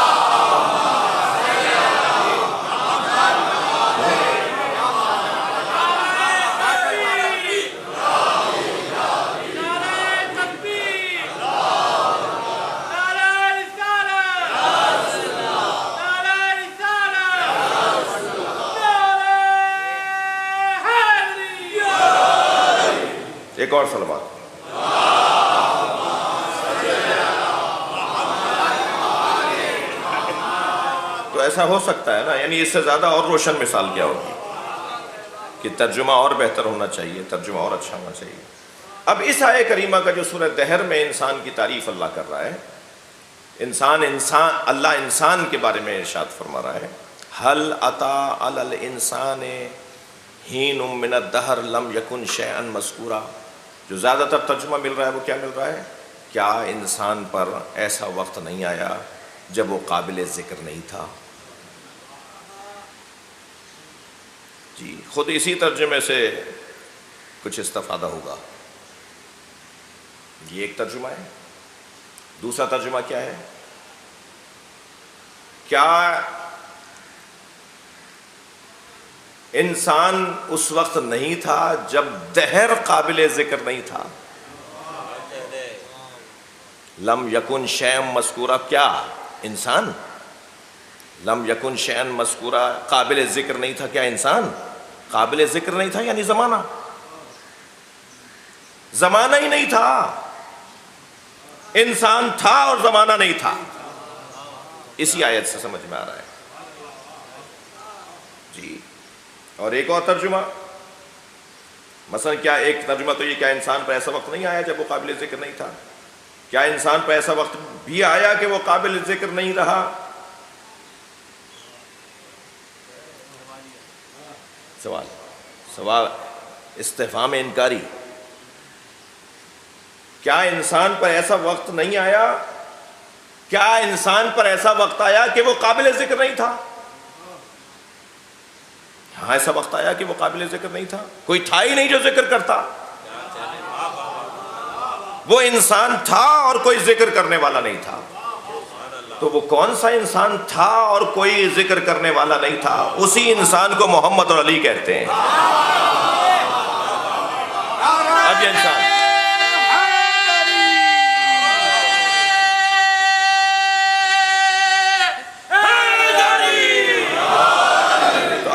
ایک اور صلوات. تو ایسا ہو سکتا ہے نا, یعنی اس سے زیادہ اور روشن مثال کیا ہوگی کہ ترجمہ اور بہتر ہونا چاہیے, ترجمہ اور اچھا ہونا چاہیے. اب اس آیہ کریمہ کا جو سورہ دہر میں انسان کی تعریف اللہ کر رہا ہے, اللہ انسان کے بارے میں ارشاد فرما رہا ہے هل أتى على الإنسان حين من الدهر لم يكن شيئا مذكورا. جو زیادہ تر ترجمہ مل رہا ہے وہ کیا مل رہا ہے؟ کیا انسان پر ایسا وقت نہیں آیا جب وہ قابل ذکر نہیں تھا. جی خود اسی ترجمے سے کچھ استفادہ ہوگا. یہ ایک ترجمہ ہے. دوسرا ترجمہ کیا ہے؟ کیا انسان اس وقت نہیں تھا جب دہر قابل ذکر نہیں تھا؟ لم یکن شیئا مذکورا، کیا انسان لم یکن شیئا مذکورا قابل ذکر نہیں تھا؟ کیا انسان قابل ذکر نہیں تھا؟ یعنی زمانہ ہی نہیں تھا. انسان تھا اور زمانہ نہیں تھا. اسی آیت سے سمجھ میں آ رہا ہے. جی اور ایک اور ترجمہ، مثلا کیا ایک ترجمہ تو یہ، کیا انسان پر ایسا وقت نہیں آیا جب وہ قابل ذکر نہیں تھا؟ کیا انسان پر ایسا وقت بھی آیا کہ وہ قابل ذکر نہیں رہا؟ سوال استفہام انکاری. کیا انسان پر ایسا وقت نہیں آیا؟ کیا انسان پر ایسا وقت آیا کہ وہ قابل ذکر نہیں تھا؟ ہاں ایسا وقت آیا کہ وہ قابل ذکر نہیں تھا. کوئی تھا ہی نہیں جو ذکر کرتا. وہ انسان تھا اور کوئی ذکر کرنے والا نہیں تھا. تو وہ کون سا انسان تھا اور کوئی ذکر کرنے والا نہیں تھا؟ اسی انسان کو محمد اور علی کہتے ہیں. اب یہ انسان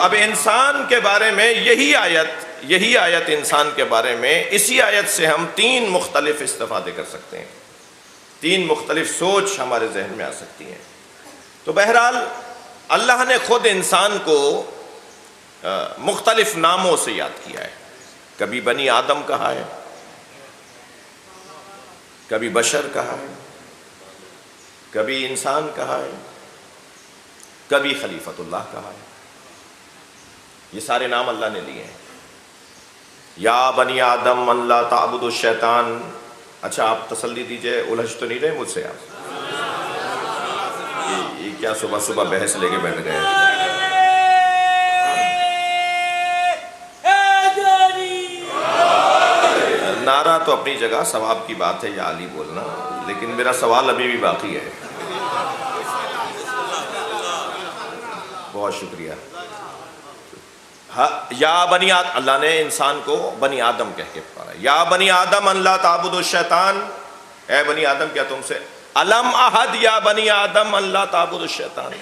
اب انسان کے بارے میں یہی آیت انسان کے بارے میں، اسی آیت سے ہم 3 مختلف استفادے کر سکتے ہیں. 3 مختلف سوچ ہمارے ذہن میں آ سکتی ہیں. تو بہرحال اللہ نے خود انسان کو مختلف ناموں سے یاد کیا ہے. کبھی بنی آدم کہا ہے، کبھی بشر کہا ہے، کبھی انسان کہا ہے، کبھی خلیفۃ اللہ کہا ہے. یہ سارے نام اللہ نے لیے ہیں. یا بنی آدم ان لا تعبدوا الشیطان. اچھا آپ تسلی دیجئے، الجھ تو نہیں رہے مجھ سے آپ؟ یہ کیا صبح صبح بحث لے کے بیٹھ گئے؟ نعرہ تو اپنی جگہ، ثواب کی بات ہے یا علی بولنا، لیکن میرا سوال ابھی بھی باقی ہے. بہت شکریہ. یا بنی آدم، اللہ نے انسان کو بنی آدم کہہ کے پکارا. یا بنی آدم ان لا تعبدوا الشیطان. اے بنی آدم کیا تم سے الم احد یا بنی آدم ان لا تعبدوا الشیطان.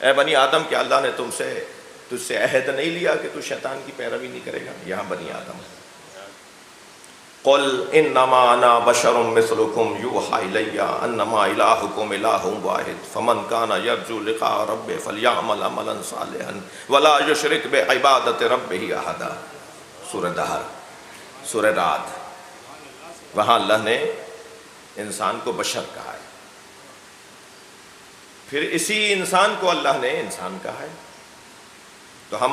اے بنی آدم کیا اللہ نے تجھ سے عہد نہیں لیا کہ تو شیطان کی پیروی نہیں کرے گا؟ یہاں بنی آدم. قل انما انا بشر مثلکم یوحی الی انما الہکم الہ واحد فمن کان یرجو لقاء ربہ فلیعمل عملا صالحا ولا یشرک بعبادۃ ربہ احدا. سورہ دہر، سورہ رعد. وہاں اللہ نے انسان کو بشر کہا ہے. پھر اسی انسان کو اللہ نے انسان کہا ہے. تو ہم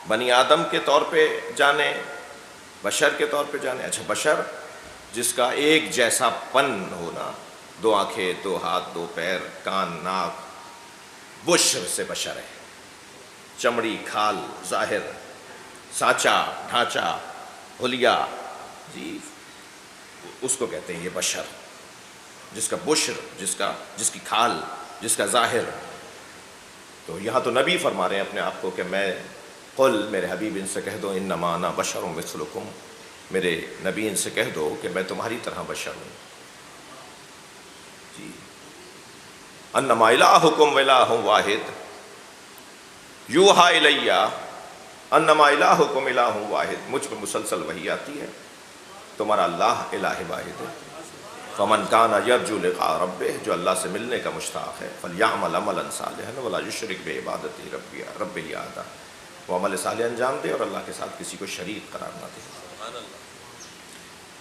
بنی آدم کے طور پہ جانیں، بشر کے طور پہ جانے. اچھا بشر جس کا ایک جیسا پن ہونا، 2 آنکھیں، 2 ہاتھ، 2 پیر، کان، ناک، بشر سے بشر ہے. چمڑی، کھال، ظاہر، سانچہ، ڈھانچہ، حلیہ، جی اس کو کہتے ہیں یہ بشر. جس کا بشر، جس کی کھال، جس کا ظاہر. تو یہاں تو نبی فرما رہے ہیں اپنے آپ کو کہ میں، قل میرے حبیب ان سے کہہ دو انما انا بشر مثلکم، میرے نبی ان سے کہہ دو کہ میں تمہاری طرح بشر ہوں. جی انما الہکم الہ واحد یوحی الی انما الہکم الہ واحد. مجھ پہ مسلسل وحی آتی ہے، تمہارا اللہ الہ واحد ہے. فمن کان یرجو لقاء ربہ، جو اللہ سے ملنے کا مشتاق ہے، فلیعمل عملا صالحا ولا یشرک بعبادۃ ربہ احدا. وہ عمل صالح انجام دے اور اللہ کے ساتھ کسی کو شریک قرار نہ دے.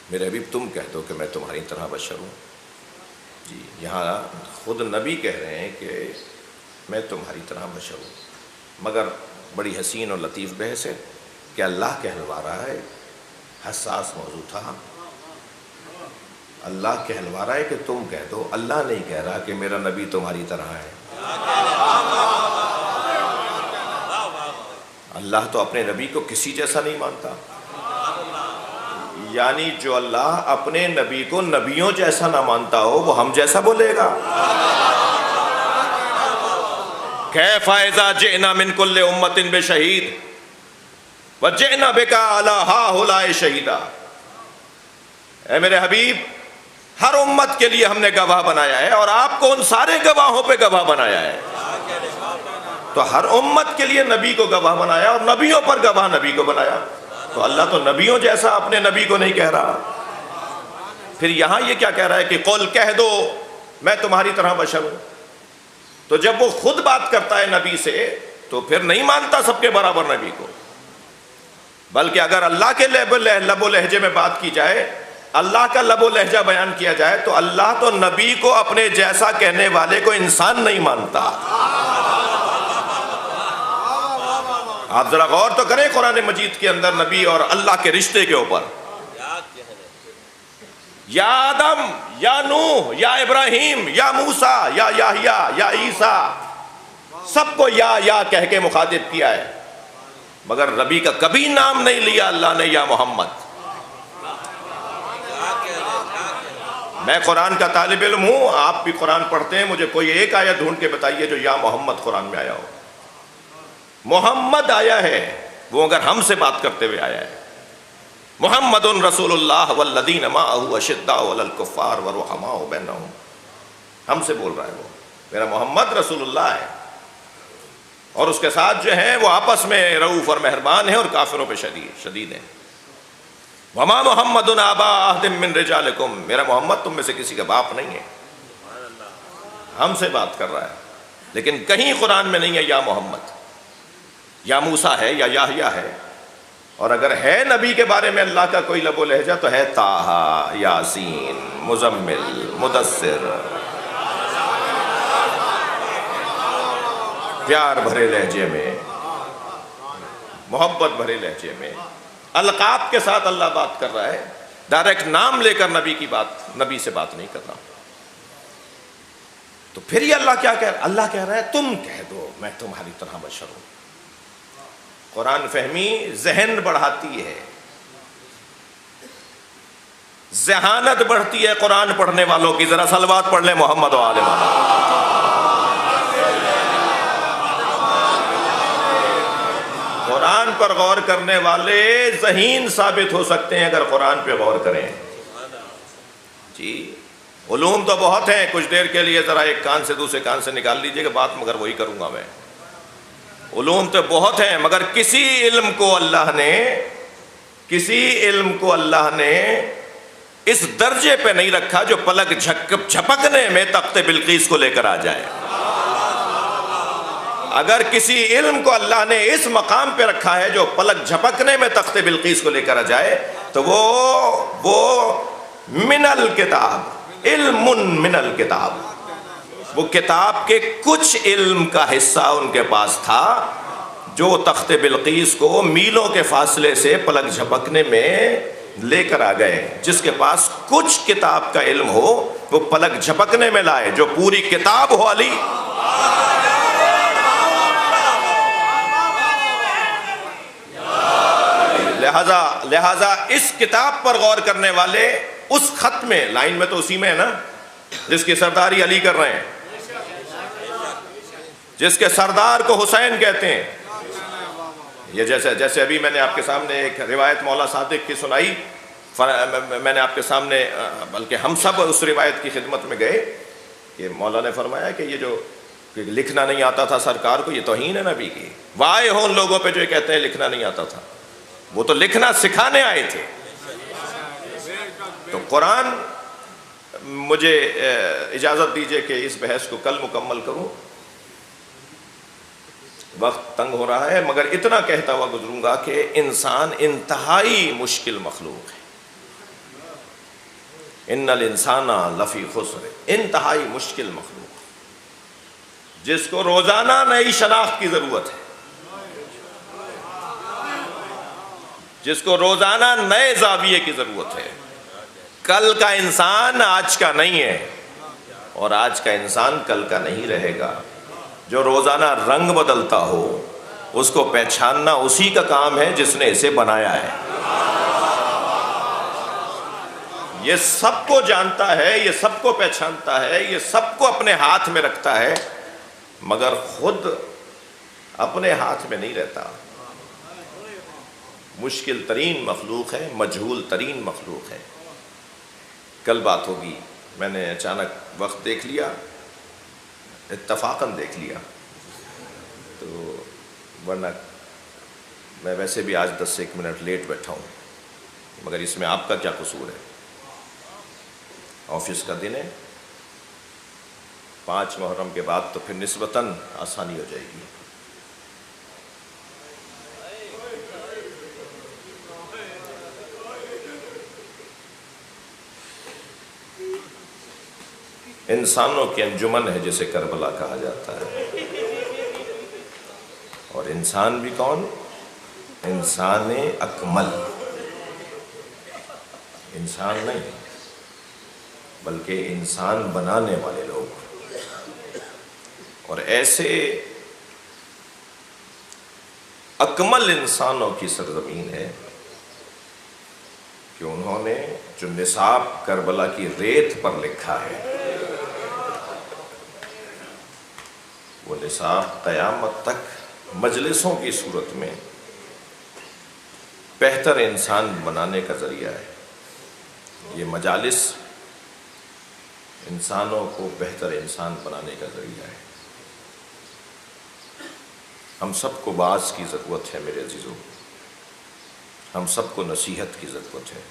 میرے حبیب تم کہہ دو کہ میں تمہاری طرح بشر ہوں. جی یہاں خود نبی کہہ رہے ہیں کہ میں تمہاری طرح بشر ہوں. مگر بڑی حسین اور لطیف بحث ہے کہ اللہ کہلوا رہا ہے. حساس موضوع تھا. اللہ کہلوا رہا ہے کہ تم کہہ دو. اللہ نہیں کہہ رہا کہ میرا نبی تمہاری طرح ہے. اللہ تو اپنے نبی کو کسی جیسا نہیں مانتا، یعنی جو اللہ اپنے نبی کو نبیوں جیسا نہ مانتا ہو وہ ہم جیسا بولے گا؟ کیف اذا جئنا من کل امت بشہید وجئنا بک علی ہؤلاء شہیدا، اے میرے حبیب ہر امت کے لیے ہم نے گواہ بنایا ہے اور آپ کو ان سارے گواہوں پہ گواہ بنایا ہے، تو ہر امت کے لیے نبی کو گواہ بنایا اور نبیوں پر گواہ نبی کو بنایا، تو اللہ تو نبیوں جیسا اپنے نبی کو نہیں کہہ رہا۔ پھر یہاں یہ کیا کہہ رہا ہے کہ قل کہہ دو میں تمہاری طرح بشر ہوں، تو جب وہ خود بات کرتا ہے نبی سے تو پھر نہیں مانتا سب کے برابر نبی کو، بلکہ اگر اللہ کے لب و لہجے میں بات کی جائے، اللہ کا لب و لہجہ بیان کیا جائے، تو اللہ تو نبی کو اپنے جیسا کہنے والے کو انسان نہیں مانتا۔ آپ ذرا غور تو کریں قرآن مجید کے اندر نبی اور اللہ کے رشتے کے اوپر، یا آدم، یا نوح، یا ابراہیم، یا موسیٰ، یا یحییٰ، یا عیسیٰ، سب کو یا کہہ کے مخاطب کیا ہے، مگر نبی کا کبھی نام نہیں لیا اللہ نے یا محمد۔ میں قرآن کا طالب علم ہوں، آپ بھی قرآن پڑھتے ہیں، مجھے کوئی ایک آیت ڈھونڈ کے بتائیے جو یا محمد قرآن میں آیا ہو۔ محمد آیا ہے، وہ اگر ہم سے بات کرتے ہوئے آیا ہے، محمد رسول اللہ والذین معہ اشداء علی الکفار ورحماء بینہم، ہم سے بول رہا ہے، وہ میرا محمد رسول اللہ ہے، اور اس کے ساتھ جو ہیں وہ آپس میں رؤوف اور مہربان ہیں اور کافروں پہ شدید ہیں۔ وما محمد ابا احد من رجالکم، میرا محمد تم میں سے کسی کا باپ نہیں ہے، ہم سے بات کر رہا ہے، لیکن کہیں قرآن میں نہیں ہے یا محمد، یا موسیٰ ہے یا یحییٰ ہے، اور اگر ہے نبی کے بارے میں اللہ کا کوئی لب و لہجہ تو ہے طٰہٰ، یاسین، مزمل، مدثر، پیار بھرے لہجے میں، محبت بھرے لہجے میں، القاب کے ساتھ اللہ بات کر رہا ہے، ڈائریکٹ نام لے کر نبی سے بات نہیں کر رہا۔ تو پھر یہ اللہ کیا کہہ رہا ہے؟ اللہ کہہ رہا ہے تم کہہ دو میں تمہاری طرح بشر ہوں۔ قرآن فہمی ذہن بڑھاتی ہے، ذہانت بڑھتی ہے قرآن پڑھنے والوں کی۔ ذرا صلوات پڑھ لیں محمد و آل محمد۔ قرآن پر غور کرنے والے ذہین ثابت ہو سکتے ہیں اگر قرآن پہ غور کریں۔ جی علوم تو بہت ہیں، کچھ دیر کے لیے ذرا ایک کان سے دوسرے کان سے نکال لیجئے کہ بات مگر وہی کروں گا میں۔ علوم تو بہت ہیں، مگر کسی علم کو اللہ نے اس درجے پہ نہیں رکھا جو پلک جھپکنے میں تخت بلقیس کو لے کر آ جائے۔ اگر کسی علم کو اللہ نے اس مقام پہ رکھا ہے جو پلک جھپکنے میں تخت بلقیس کو لے کر آ جائے تو وہ من الکتاب، علم من الکتاب، وہ کتاب کے کچھ علم کا حصہ ان کے پاس تھا جو تخت بلقیس کو میلوں کے فاصلے سے پلک جھپکنے میں لے کر آ گئے۔ جس کے پاس کچھ کتاب کا علم ہو وہ پلک جھپکنے میں لائے، جو پوری کتاب ہو علی۔ لہذا اس کتاب پر غور کرنے والے اس خط میں، لائن میں تو اسی میں ہے نا، جس کی سرداری علی کر رہے ہیں، جس کے سردار کو حسین کہتے ہیں، یہ جیسے ابھی میں نے آپ کے سامنے ایک روایت مولا صادق کی سنائی، میں نے آپ کے سامنے، بلکہ ہم سب اس روایت کی خدمت میں گئے کہ مولا نے فرمایا کہ یہ جو لکھنا نہیں آتا تھا سرکار کو، یہ توہین ہے نبی کی۔ وائے ہو ان لوگوں پہ جو یہ کہتے ہیں لکھنا نہیں آتا تھا، وہ تو لکھنا سکھانے آئے تھے۔ تو قرآن، مجھے اجازت دیجئے کہ اس بحث کو کل مکمل کروں، وقت تنگ ہو رہا ہے، مگر اتنا کہتا ہوا گزروں گا کہ انسان انتہائی مشکل مخلوق ہے۔ ان الانسان لفی خسر، انتہائی مشکل مخلوق جس کو روزانہ نئی شناخت کی ضرورت ہے، جس کو روزانہ نئے زاویے کی ضرورت ہے۔ کل کا انسان آج کا نہیں ہے، اور آج کا انسان کل کا نہیں رہے گا۔ جو روزانہ رنگ بدلتا ہو، اس کو پہچاننا اسی کا کام ہے جس نے اسے بنایا ہے۔ یہ سب کو جانتا ہے، یہ سب کو پہچانتا ہے، یہ سب کو اپنے ہاتھ میں رکھتا ہے، مگر خود اپنے ہاتھ میں نہیں رہتا۔ مشکل ترین مخلوق ہے، مجہول ترین مخلوق ہے۔ کل بات ہوگی، میں نے اچانک وقت دیکھ لیا، اتفاقاً دیکھ لیا، تو ورنہ میں ویسے بھی آج 10 منٹ لیٹ بیٹھا ہوں، مگر اس میں آپ کا کیا قصور ہے؟ آفس کا دن ہے، 5 محرم کے بعد تو پھر نسبتاً آسانی ہو جائے گی۔ انسانوں کی انجمن ہے جسے کربلا کہا جاتا ہے، اور انسان بھی کون؟ انسان اکمل، انسان نہیں بلکہ انسان بنانے والے لوگ، اور ایسے اکمل انسانوں کی سرزمین ہے کہ انہوں نے جو نصاب کربلا کی ریت پر لکھا ہے، وہ نصاب قیامت تک مجلسوں کی صورت میں بہتر انسان بنانے کا ذریعہ ہے۔ یہ مجالس انسانوں کو بہتر انسان بنانے کا ذریعہ ہے۔ ہم سب کو باعث کی ضرورت ہے میرے عزیزوں، ہم سب کو نصیحت کی ضرورت ہے،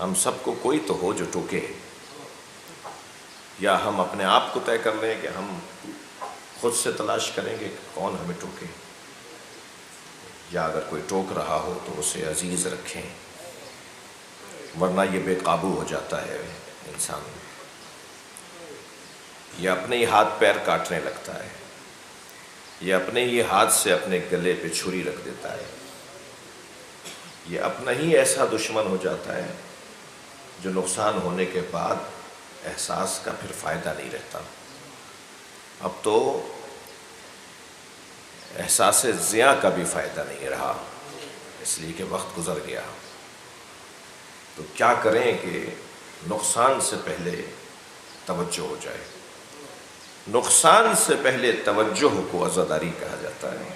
ہم سب کو کوئی تو ہو جو ٹوکے، یا ہم اپنے آپ کو طے کر لیں کہ ہم خود سے تلاش کریں گے کہ کون ہمیں ٹوکے، یا اگر کوئی ٹوک رہا ہو تو اسے عزیز رکھیں، ورنہ یہ بے قابو ہو جاتا ہے انسان، یہ اپنے ہی ہاتھ پیر کاٹنے لگتا ہے، یہ اپنے ہی ہاتھ سے اپنے گلے پہ چھری رکھ دیتا ہے، یہ اپنا ہی ایسا دشمن ہو جاتا ہے جو نقصان ہونے کے بعد احساس کا پھر فائدہ نہیں رہتا۔ اب تو احساس زیاں کا بھی فائدہ نہیں رہا، اس لیے کہ وقت گزر گیا۔ تو کیا کریں کہ نقصان سے پہلے توجہ ہو جائے؟ نقصان سے پہلے توجہ کو عزاداری کہا جاتا ہے،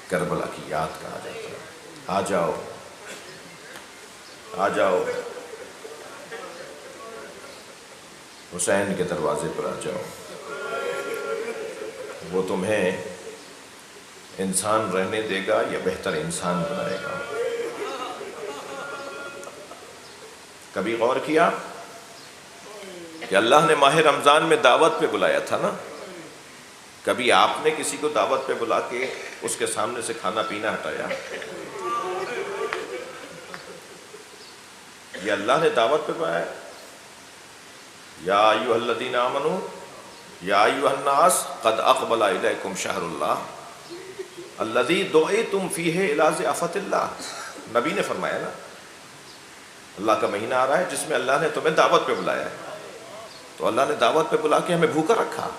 کربلا کی یاد کہا جاتا ہے۔ آ جاؤ، آ جاؤ، حسین کے دروازے پر آ جاؤ، وہ تمہیں انسان رہنے دے گا یا بہتر انسان بنائے گا۔ کبھی غور کیا کہ اللہ نے ماہ رمضان میں دعوت پہ بلایا تھا نا؟ کبھی آپ نے کسی کو دعوت پہ بلا کے اس کے سامنے سے کھانا پینا ہٹایا؟ یہ اللہ نے دعوت پہ بلایا، یا ایھا الذین آمنوا یا ایھا الناس قد اقبل الیکم شہر اللہ الذی دعیتم فیہ الی ضیافۃ اللہ۔ نبی نے فرمایا نا، اللہ کا مہینہ آ رہا ہے جس میں اللہ نے تمہیں دعوت پہ بلایا ہے، تو اللہ نے دعوت پہ بلا کے ہمیں بھوکا رکھا،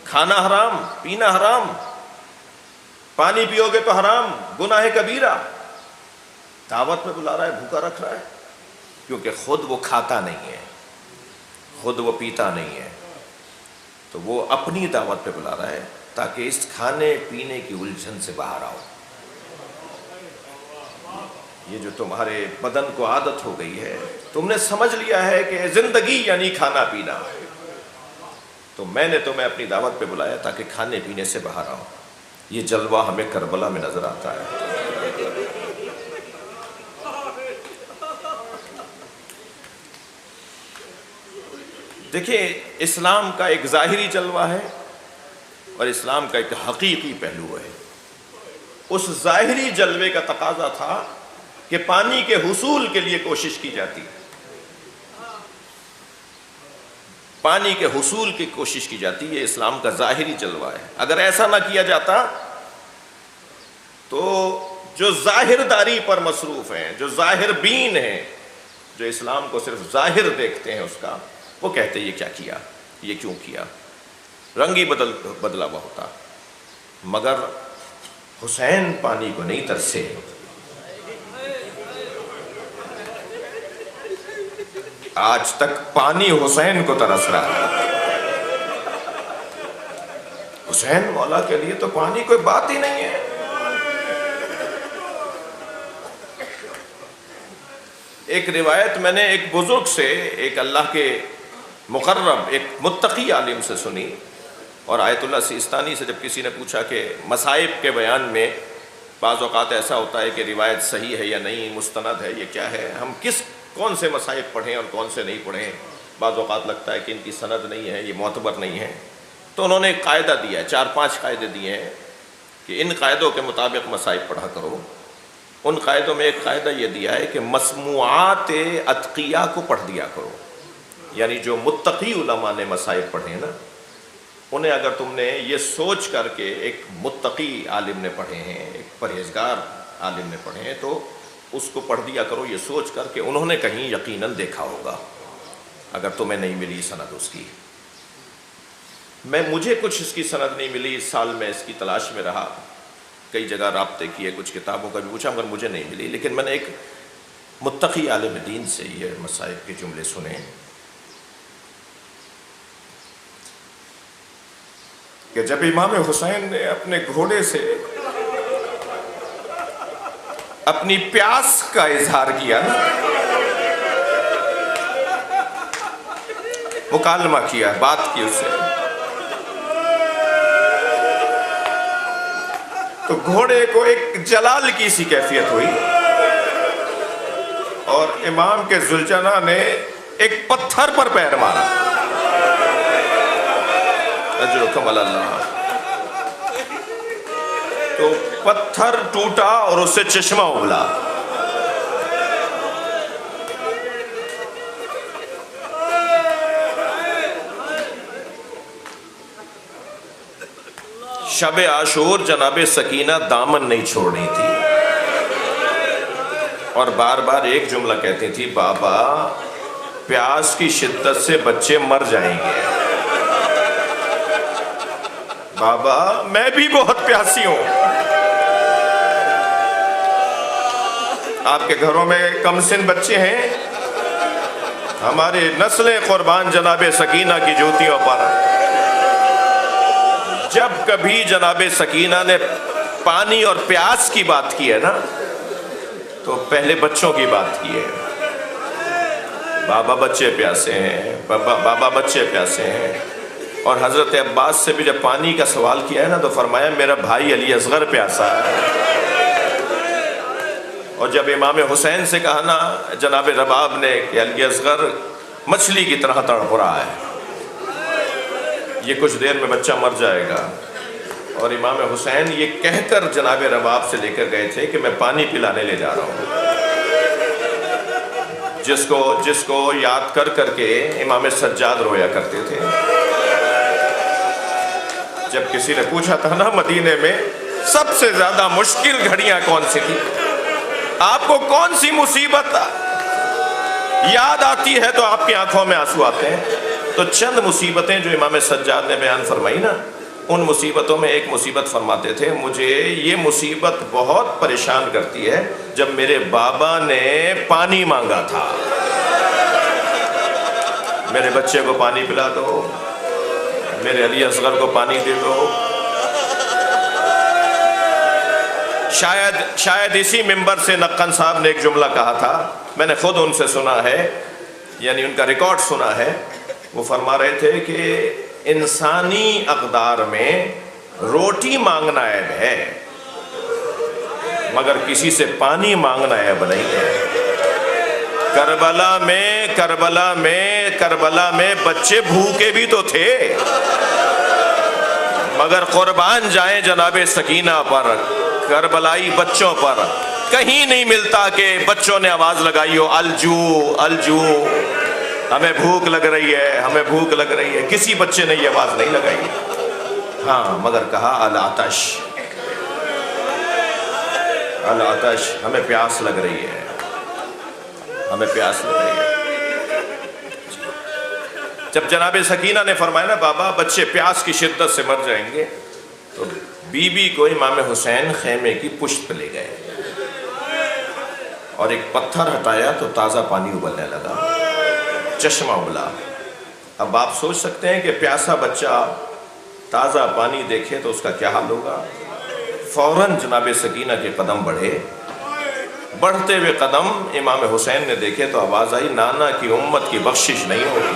کھانا حرام، پینا حرام، پانی پیو گے تو حرام، گناہ کبیرہ، دعوت پہ بلا رہا ہے، بھوکا رکھ رہا ہے، کیونکہ خود وہ کھاتا نہیں ہے، خود وہ پیتا نہیں ہے، تو وہ اپنی دعوت پہ بلا رہا ہے تاکہ اس کھانے پینے کی الجھن سے باہر آؤ۔ یہ جو تمہارے بدن کو عادت ہو گئی ہے، تم نے سمجھ لیا ہے کہ زندگی یعنی کھانا پینا، تو میں نے تمہیں اپنی دعوت پہ بلایا تاکہ کھانے پینے سے باہر آؤ۔ یہ جلوہ ہمیں کربلا میں نظر آتا ہے۔ دیکھیں، اسلام کا ایک ظاہری جلوہ ہے اور اسلام کا ایک حقیقی پہلو ہے۔ اس ظاہری جلوے کا تقاضا تھا کہ پانی کے حصول کے لیے کوشش کی جاتی، پانی کے حصول کی کوشش کی جاتی، یہ اسلام کا ظاہری جلوہ ہے۔ اگر ایسا نہ کیا جاتا تو جو ظاہر داری پر مصروف ہیں، جو ظاہر بین ہیں، جو اسلام کو صرف ظاہر دیکھتے ہیں اس کا، وہ کہتے یہ کیا کیا، یہ کیوں کیا، رنگ ہی بدلا ہوا ہوتا۔ مگر حسین پانی کو نہیں ترسے۔ آج تک پانی حسین کو ترس رہا ہے۔ حسین مولا کے لیے تو پانی کوئی بات ہی نہیں ہے۔ ایک روایت میں نے ایک بزرگ سے، ایک اللہ کے مقرب، ایک متقی عالم سے سنی، اور آیت اللہ سیستانی سے جب کسی نے پوچھا کہ مصائب کے بیان میں بعض اوقات ایسا ہوتا ہے کہ روایت صحیح ہے یا نہیں، مستند ہے، یہ کیا ہے، ہم کون سے مصائب پڑھیں اور کون سے نہیں پڑھیں، بعض اوقات لگتا ہے کہ ان کی سند نہیں ہے، یہ معتبر نہیں ہے، تو انہوں نے ایک قاعدہ دیا ہے، 4-5 قاعدے دیے ہیں کہ ان قاعدوں کے مطابق مصائب پڑھا کرو۔ ان قاعدوں میں ایک قاعدہ یہ دیا ہے کہ مسموعات اتقیاء کو پڑھ دیا کرو، یعنی جو متقی علماء نے مصائب پڑھے نا، انہیں اگر تم نے یہ سوچ کر کے ایک متقی عالم نے پڑھے ہیں، ایک پرہیزگار عالم نے پڑھے ہیں، تو اس کو پڑھ دیا کرو یہ سوچ کر کہ انہوں نے کہیں یقیناً دیکھا ہوگا، اگر تمہیں نہیں ملی سند اس کی۔ مجھے کچھ اس کی سند نہیں ملی، اس سال میں اس کی تلاش میں رہا، کئی جگہ رابطے کیے، کچھ کتابوں کا بھی پوچھا مگر مجھے نہیں ملی، لیکن میں نے ایک متقی عالم دین سے یہ مصائب کے جملے سنے کہ جب امام حسین نے اپنے گھوڑے سے اپنی پیاس کا اظہار کیا نا، مکالمہ کیا، بات کی اس سے، تو گھوڑے کو ایک جلال کی سی کیفیت ہوئی، اور امام کے ذوالجناح نے ایک پتھر پر پیر مارا، اجرکم اللہ، تو پتھر ٹوٹا اور اس سے چشمہ ابلا۔ شب عاشور جناب سکینہ دامن نہیں چھوڑ رہی تھی، اور بار بار ایک جملہ کہتی تھی، بابا پیاس کی شدت سے بچے مر جائیں گے، بابا میں بھی بہت پیاسی ہوں۔ آپ کے گھروں میں کم سن بچے ہیں، ہماری نسلیں قربان جناب سکینہ کی جوتیوں پر۔ جب کبھی جناب سکینہ نے پانی اور پیاس کی بات کی ہے نا، تو پہلے بچوں کی بات کی ہے، بابا بچے پیاسے ہیں، بابا بچے پیاسے ہیں۔ اور حضرت عباس سے بھی جب پانی کا سوال کیا ہے نا، تو فرمایا میرا بھائی علی اصغر پیاسا ہے۔ اور جب امام حسین سے کہا نا جناب رباب نے کہ علی اصغر مچھلی کی طرح تڑپ رہا ہے، یہ کچھ دیر میں بچہ مر جائے گا، اور امام حسین یہ کہہ کر جناب رباب سے لے کر گئے تھے کہ میں پانی پلانے لے جا رہا ہوں، جس کو یاد کر کر کے امام سجاد رویا کرتے تھے۔ جب کسی نے پوچھا تھا نا مدینے میں سب سے زیادہ مشکل گھڑیاں کون سی تھی، آپ کو کون سی مصیبت یاد آتی ہے تو آپ کی آنکھوں میں آنسو آتے ہیں، تو چند مصیبتیں جو امام سجاد نے بیان فرمائی نا، ان مصیبتوں میں ایک مصیبت فرماتے تھے، مجھے یہ مصیبت بہت پریشان کرتی ہے، جب میرے بابا نے پانی مانگا تھا، میرے بچے کو پانی پلا دو، میرے علی اصغر کو پانی دے دو۔ شاید اسی ممبر سے نقن صاحب نے ایک جملہ کہا تھا، میں نے خود ان سے سنا ہے، یعنی ان کا ریکارڈ سنا ہے، وہ فرما رہے تھے کہ انسانی اقدار میں روٹی مانگنا عیب ہے، مگر کسی سے پانی مانگنا عیب نہیں ہے۔ کربلا میں بچے بھوکے بھی تو تھے، مگر قربان جائیں جناب سکینہ پر، کربلائی بچوں پر کہیں نہیں ملتا کہ بچوں نے آواز لگائی ہو الجو الجو، ہمیں بھوک لگ رہی ہے، ہمیں بھوک لگ رہی ہے، کسی بچے نے یہ آواز نہیں لگائی، ہاں مگر کہا العطش، العطش، ہمیں پیاس لگ رہی ہے، ہمیں پیاس لگ رہی ہے۔ جب جناب سکینہ نے فرمایا نا بابا بچے پیاس کی شدت سے مر جائیں گے، تو بی بی کو امام حسین خیمے کی پشت پہ لے گئے اور ایک پتھر ہٹایا تو تازہ پانی ابلنے لگا، چشمہ ابلا۔ اب آپ سوچ سکتے ہیں کہ پیاسا بچہ تازہ پانی دیکھے تو اس کا کیا حال ہوگا۔ فوراً جناب سکینہ کے قدم بڑھے، بڑھتے ہوئے قدم امام حسین نے دیکھے تو آواز آئی، نانا کی امت کی بخشش نہیں ہوگی۔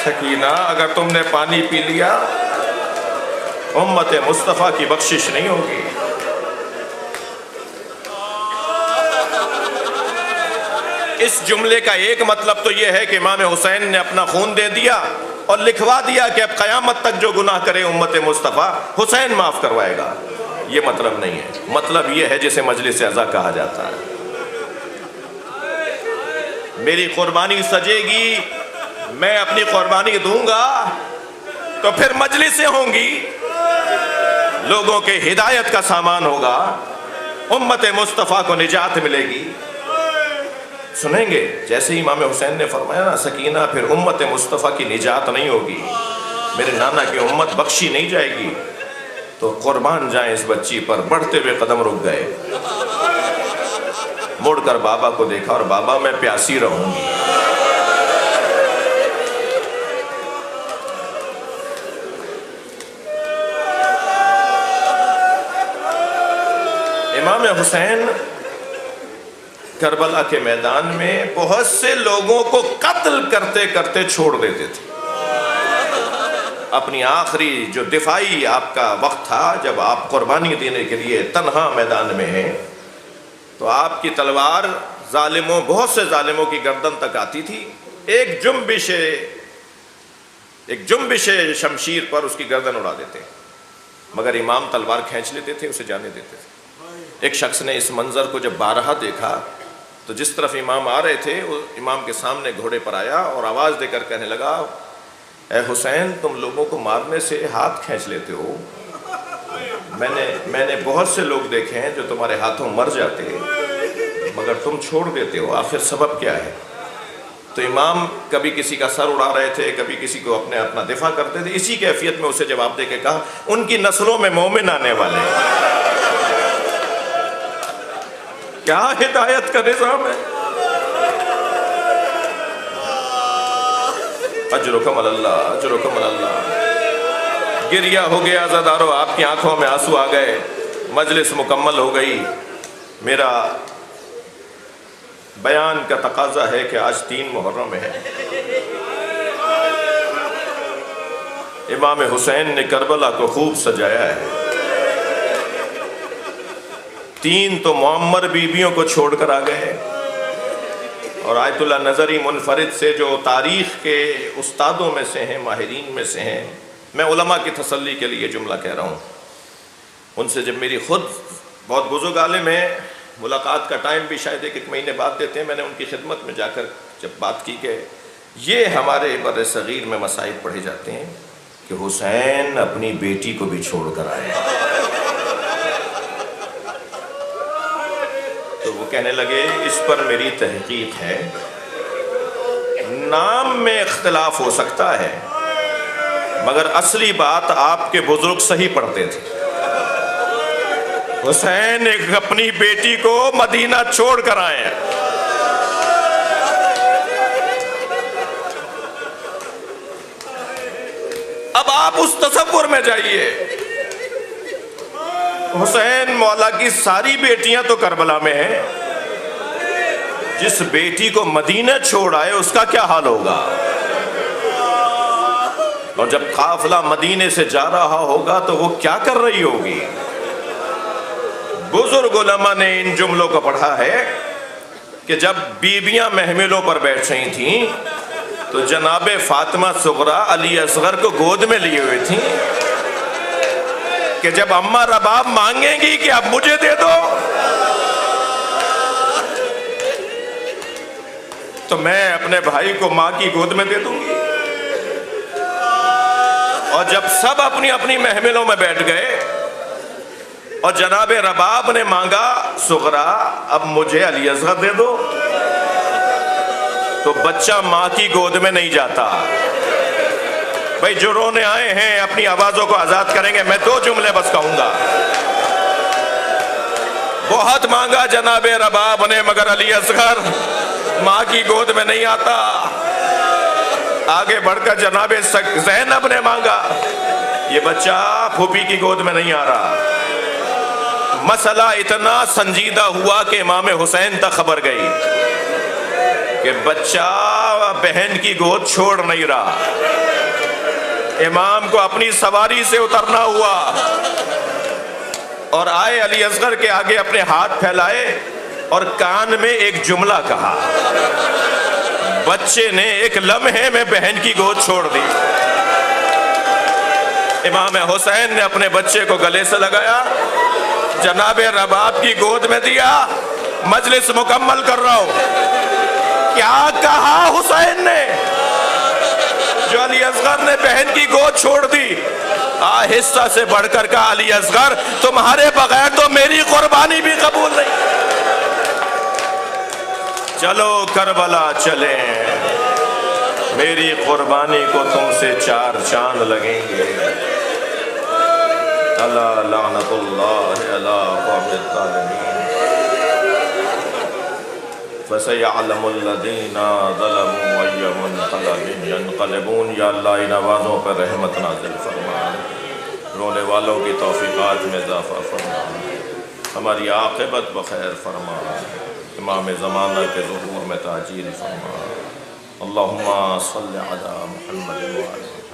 سکینہ اگر تم نے پانی پی لیا امت مصطفیٰ کی بخشش نہیں ہوگی۔ اس جملے کا ایک مطلب تو یہ ہے کہ امام حسین نے اپنا خون دے دیا اور لکھوا دیا کہ اب قیامت تک جو گناہ کرے امت مصطفیٰ حسین معاف کروائے گا، یہ مطلب نہیں ہے۔ مطلب یہ ہے جسے مجلس عزا کہا جاتا ہے، میری قربانی سجے گی، میں اپنی قربانی دوں گا تو پھر مجلسیں ہوں گی، لوگوں کے ہدایت کا سامان ہوگا، امت مصطفیٰ کو نجات ملے گی۔ سنیں گے جیسے امام حسین نے فرمایا نا، سکینہ پھر امت مصطفیٰ کی نجات نہیں ہوگی، میرے نانا کی امت بخشی نہیں جائے گی، تو قربان جائیں اس بچی پر۔ بڑھتے ہوئے قدم رک گئے، مڑ کر بابا کو دیکھا اور بابا میں پیاسی رہوں گی۔ امام حسین کربلا کے میدان میں بہت سے لوگوں کو قتل کرتے کرتے چھوڑ دیتے تھے۔ اپنی آخری جو دفاعی آپ کا وقت تھا، جب آپ قربانی دینے کے لیے تنہا میدان میں ہیں، تو آپ کی تلوار بہت سے ظالموں کی گردن تک آتی تھی، ایک جنبش شمشیر پر اس کی گردن اڑا دیتے، مگر امام تلوار کھینچ لیتے تھے، اسے جانے دیتے تھے۔ ایک شخص نے اس منظر کو جب بارہا دیکھا تو جس طرف امام آ رہے تھے وہ امام کے سامنے گھوڑے پر آیا اور آواز دے کر کہنے لگا، اے حسین تم لوگوں کو مارنے سے ہاتھ کھینچ لیتے ہو، میں نے بہت سے لوگ دیکھے ہیں جو تمہارے ہاتھوں مر جاتے مگر تم چھوڑ دیتے ہو، آخر سبب کیا ہے؟ تو امام کبھی کسی کا سر اڑا رہے تھے، کبھی کسی کو اپنا دفاع کرتے تھے، اسی کیفیت میں اسے جواب دے کے کہا، ان کی نسلوں میں مومن آنے والے ہیں۔ کیا ہدایت کا نظام ہے! اجرکم اللہ، اجرکم اللہ۔ گریہ ہو گیا عزادارو، آپ کی آنکھوں میں آنسو آ گئے، مجلس مکمل ہو گئی۔ میرا بیان کا تقاضا ہے کہ آج 3 محرم ہے، امام حسین نے کربلا کو خوب سجایا ہے۔ 3 تو معمر بیویوں کو چھوڑ کر آ گئے، اور آیت اللہ نظری منفرد سے جو تاریخ کے استادوں میں سے ہیں، ماہرین میں سے ہیں، میں علماء کی تسلی کے لیے جملہ کہہ رہا ہوں، ان سے جب میری خود بہت بزرگ عالم ہیں، ملاقات کا ٹائم بھی شاید 1 مہینے بعد دیتے ہیں، میں نے ان کی خدمت میں جا کر جب بات کی کہ یہ ہمارے بر صغیر میں مسائل پڑھے جاتے ہیں کہ حسین اپنی بیٹی کو بھی چھوڑ کر آئے، تو وہ کہنے لگے اس پر میری تحقیق ہے، نام میں اختلاف ہو سکتا ہے مگر اصلی بات آپ کے بزرگ صحیح پڑھتے تھے۔ حسین ایک اپنی بیٹی کو مدینہ چھوڑ کر آئے ہیں۔ اب آپ اس تصور میں جائیے، حسین مولا کی ساری بیٹیاں تو کربلا میں ہیں، جس بیٹی کو مدینہ چھوڑ آئے اس کا کیا حال ہوگا؟ اور جب قافلہ مدینے سے جا رہا ہوگا تو وہ کیا کر رہی ہوگی؟ بزرگ علماء نے ان جملوں کو پڑھا ہے کہ جب بیویاں محملوں پر بیٹھ رہی تھیں تو جناب فاطمہ صغرا علی اصغر کو گود میں لیے ہوئے تھیں کہ جب اماں رباب مانگیں گی کہ اب مجھے دے دو تو میں اپنے بھائی کو ماں کی گود میں دے دوں گی۔ اور جب سب اپنی اپنی محملوں میں بیٹھ گئے اور جناب رباب نے مانگا صغرا اب مجھے علی اصغر دے دو، تو بچہ ماں کی گود میں نہیں جاتا، بھائی جو رونے آئے ہیں اپنی آوازوں کو آزاد کریں گے. میں 2 جملے بس کہوں گا. بہت مانگا جناب رباب نے مگر علی اصغر ماں کی گود میں نہیں آتا. آگے بڑھ کر جناب زینب نے مانگا. یہ بچہ پھوپھی کی گود میں نہیں آ رہا. مسئلہ اتنا سنجیدہ ہوا کہ امام حسین تک خبر گئی کہ بچہ بہن کی گود چھوڑ نہیں رہا. امام کو اپنی سواری سے اترنا ہوا اور آئے علی اصغر کے آگے اپنے ہاتھ پھیلائے اور کان میں ایک جملہ کہا. بچے نے ایک لمحے میں بہن کی گود چھوڑ دی. امام حسین نے اپنے بچے کو گلے سے لگایا, جناب رباب کی گود میں دیا. مجلس مکمل کر رہا ہوں. کیا کہا حسین نے؟ جو علی اصغر نے بہن کی گود چھوڑ دی, آہستہ سے بڑھ کر کہا, علی اصغر تمہارے بغیر تو میری قربانی بھی قبول نہیں. چلو کربلا چلیں, میری قربانی کو تم سے 4 چاند لگیں گے. الا لعنت اللہ علی قوم الظالمین فسيعلم الذين ظلموا أي منقلب ينقلبون. یا اللہ ان آوازوں پر رحمت نازل فرما, رونے والوں کی توفیقات میں اضافہ فرما, ہماری عاقبت بخیر فرما, امام زمانہ کے ظہور میں تاجیل فرما. اللہم صل علی محمد وعلی